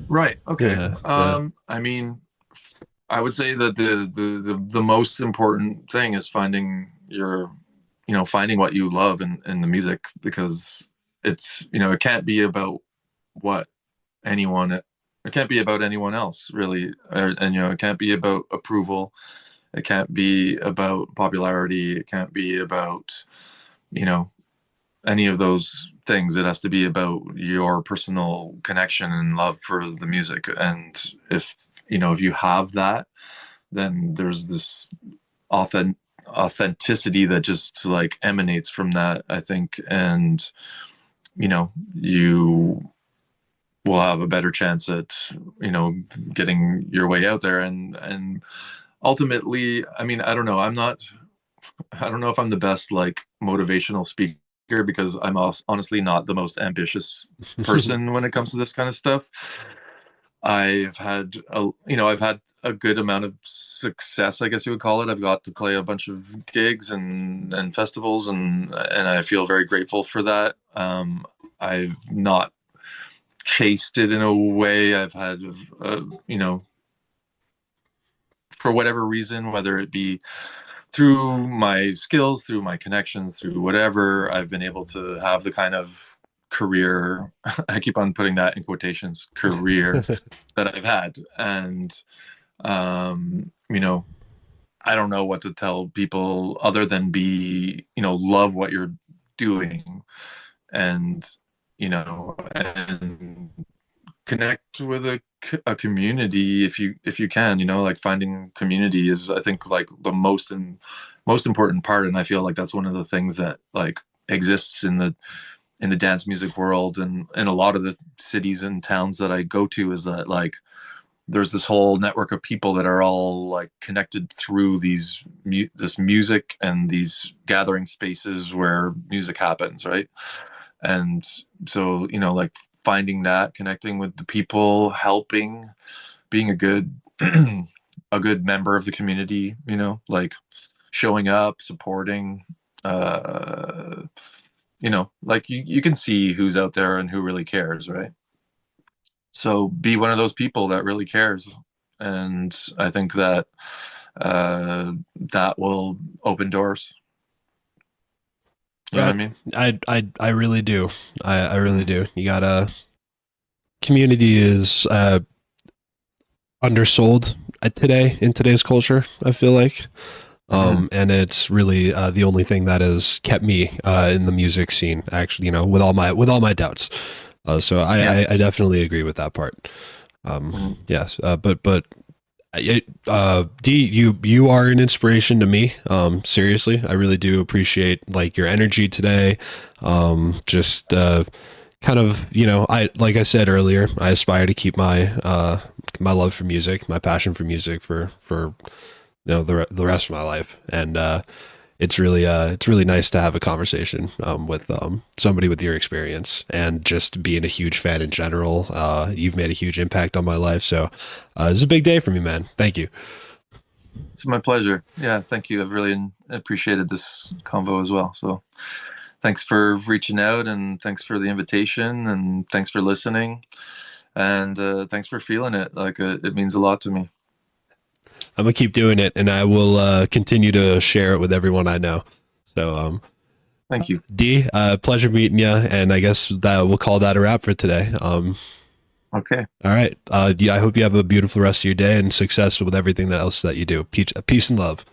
B: Right. Okay. I mean, I would say that the most important thing is finding finding what you love in the music, because it's, it can't be about it can't be about anyone else, really. And it can't be about approval. It can't be about popularity. It can't be about, any of those things. It has to be about your personal connection and love for the music. And if you have that, then there's this authenticity that just emanates from that, I think. And you will have a better chance at getting your way out there. And ultimately, I mean, I don't know if I'm the best motivational speaker, because I'm honestly not the most ambitious person when it comes to this kind of stuff. I've had a good amount of success, I guess you would call it. I've got to play a bunch of gigs and festivals, and I feel very grateful for that. I've not chased it in a way. I've had, for whatever reason, whether it be through my skills, through my connections, through whatever, I've been able to have the kind of career, I keep on putting that in quotations, career that I've had. And, I don't know what to tell people other than love what you're doing, and, and connect with a community if you can, like finding community is, I think, like the most important part. And I feel like that's one of the things that like exists in the dance music world, and a lot of the cities and towns that I go to, is that like there's this whole network of people that are all like connected through this music and these gathering spaces where music happens, right? And so, like finding that, connecting with the people, helping, being a good a good member of the community, like showing up, supporting, uh like you can see who's out there and who really cares, right? So be one of those people that really cares. And I think that that will open doors. You know what I mean?
A: I really do. I really do. You gotta, community is undersold today in today's culture, I feel like. And it's really the only thing that has kept me in the music scene, actually, with all my doubts. So I definitely agree with that part. Yes, but D, you are an inspiration to me. Seriously, I really do appreciate like your energy today. Just kind of, like I said earlier, I aspire to keep my my love for music, my passion for music for the rest of my life. And it's really nice to have a conversation with somebody with your experience, and just being a huge fan in general. You've made a huge impact on my life, so it's a big day for me, man. Thank you.
B: It's my pleasure. Yeah, thank you. I've really appreciated this convo as well. So thanks for reaching out, and thanks for the invitation, and thanks for listening, and thanks for feeling it. Like it means a lot to me.
A: I'm gonna keep doing it, and I will continue to share it with everyone I know. So,
B: thank you,
A: D. Pleasure meeting you, and I guess that we'll call that a wrap for today.
B: Okay.
A: All right. I hope you have a beautiful rest of your day and success with everything else that you do. Peace and love.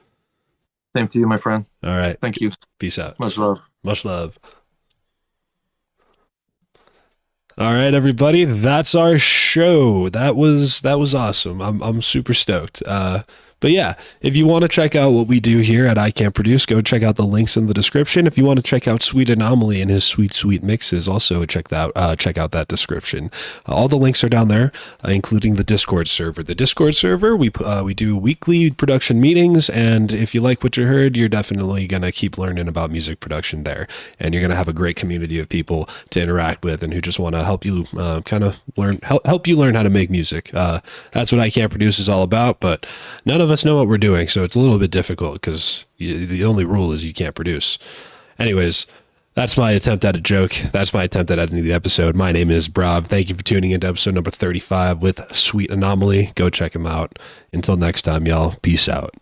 B: Same to you, my friend.
A: All right.
B: Thank you.
A: Peace out.
B: Much love.
A: Much love. All right, everybody, that's our show. That was awesome. I'm super stoked. But yeah, if you want to check out what we do here at icantproduce, go check out the links in the description. If you want to check out Sweet Anomaly and his sweet mixes, also check out that description. All the links are down there, including the Discord server. The Discord server, we do weekly production meetings, and if you like what you heard, you're definitely gonna keep learning about music production there, and you're gonna have a great community of people to interact with, and who just want to help you kind of help you learn how to make music. That's what icantproduce is all about. But none of us know what we're doing, so it's a little bit difficult because the only rule is you can't produce. Anyways, that's my attempt at a joke. That's my attempt at ending the episode. My name is braV. Thank you for tuning into episode number 35 with Sweet Anomaly. Go check him out. Until next time, y'all. Peace out.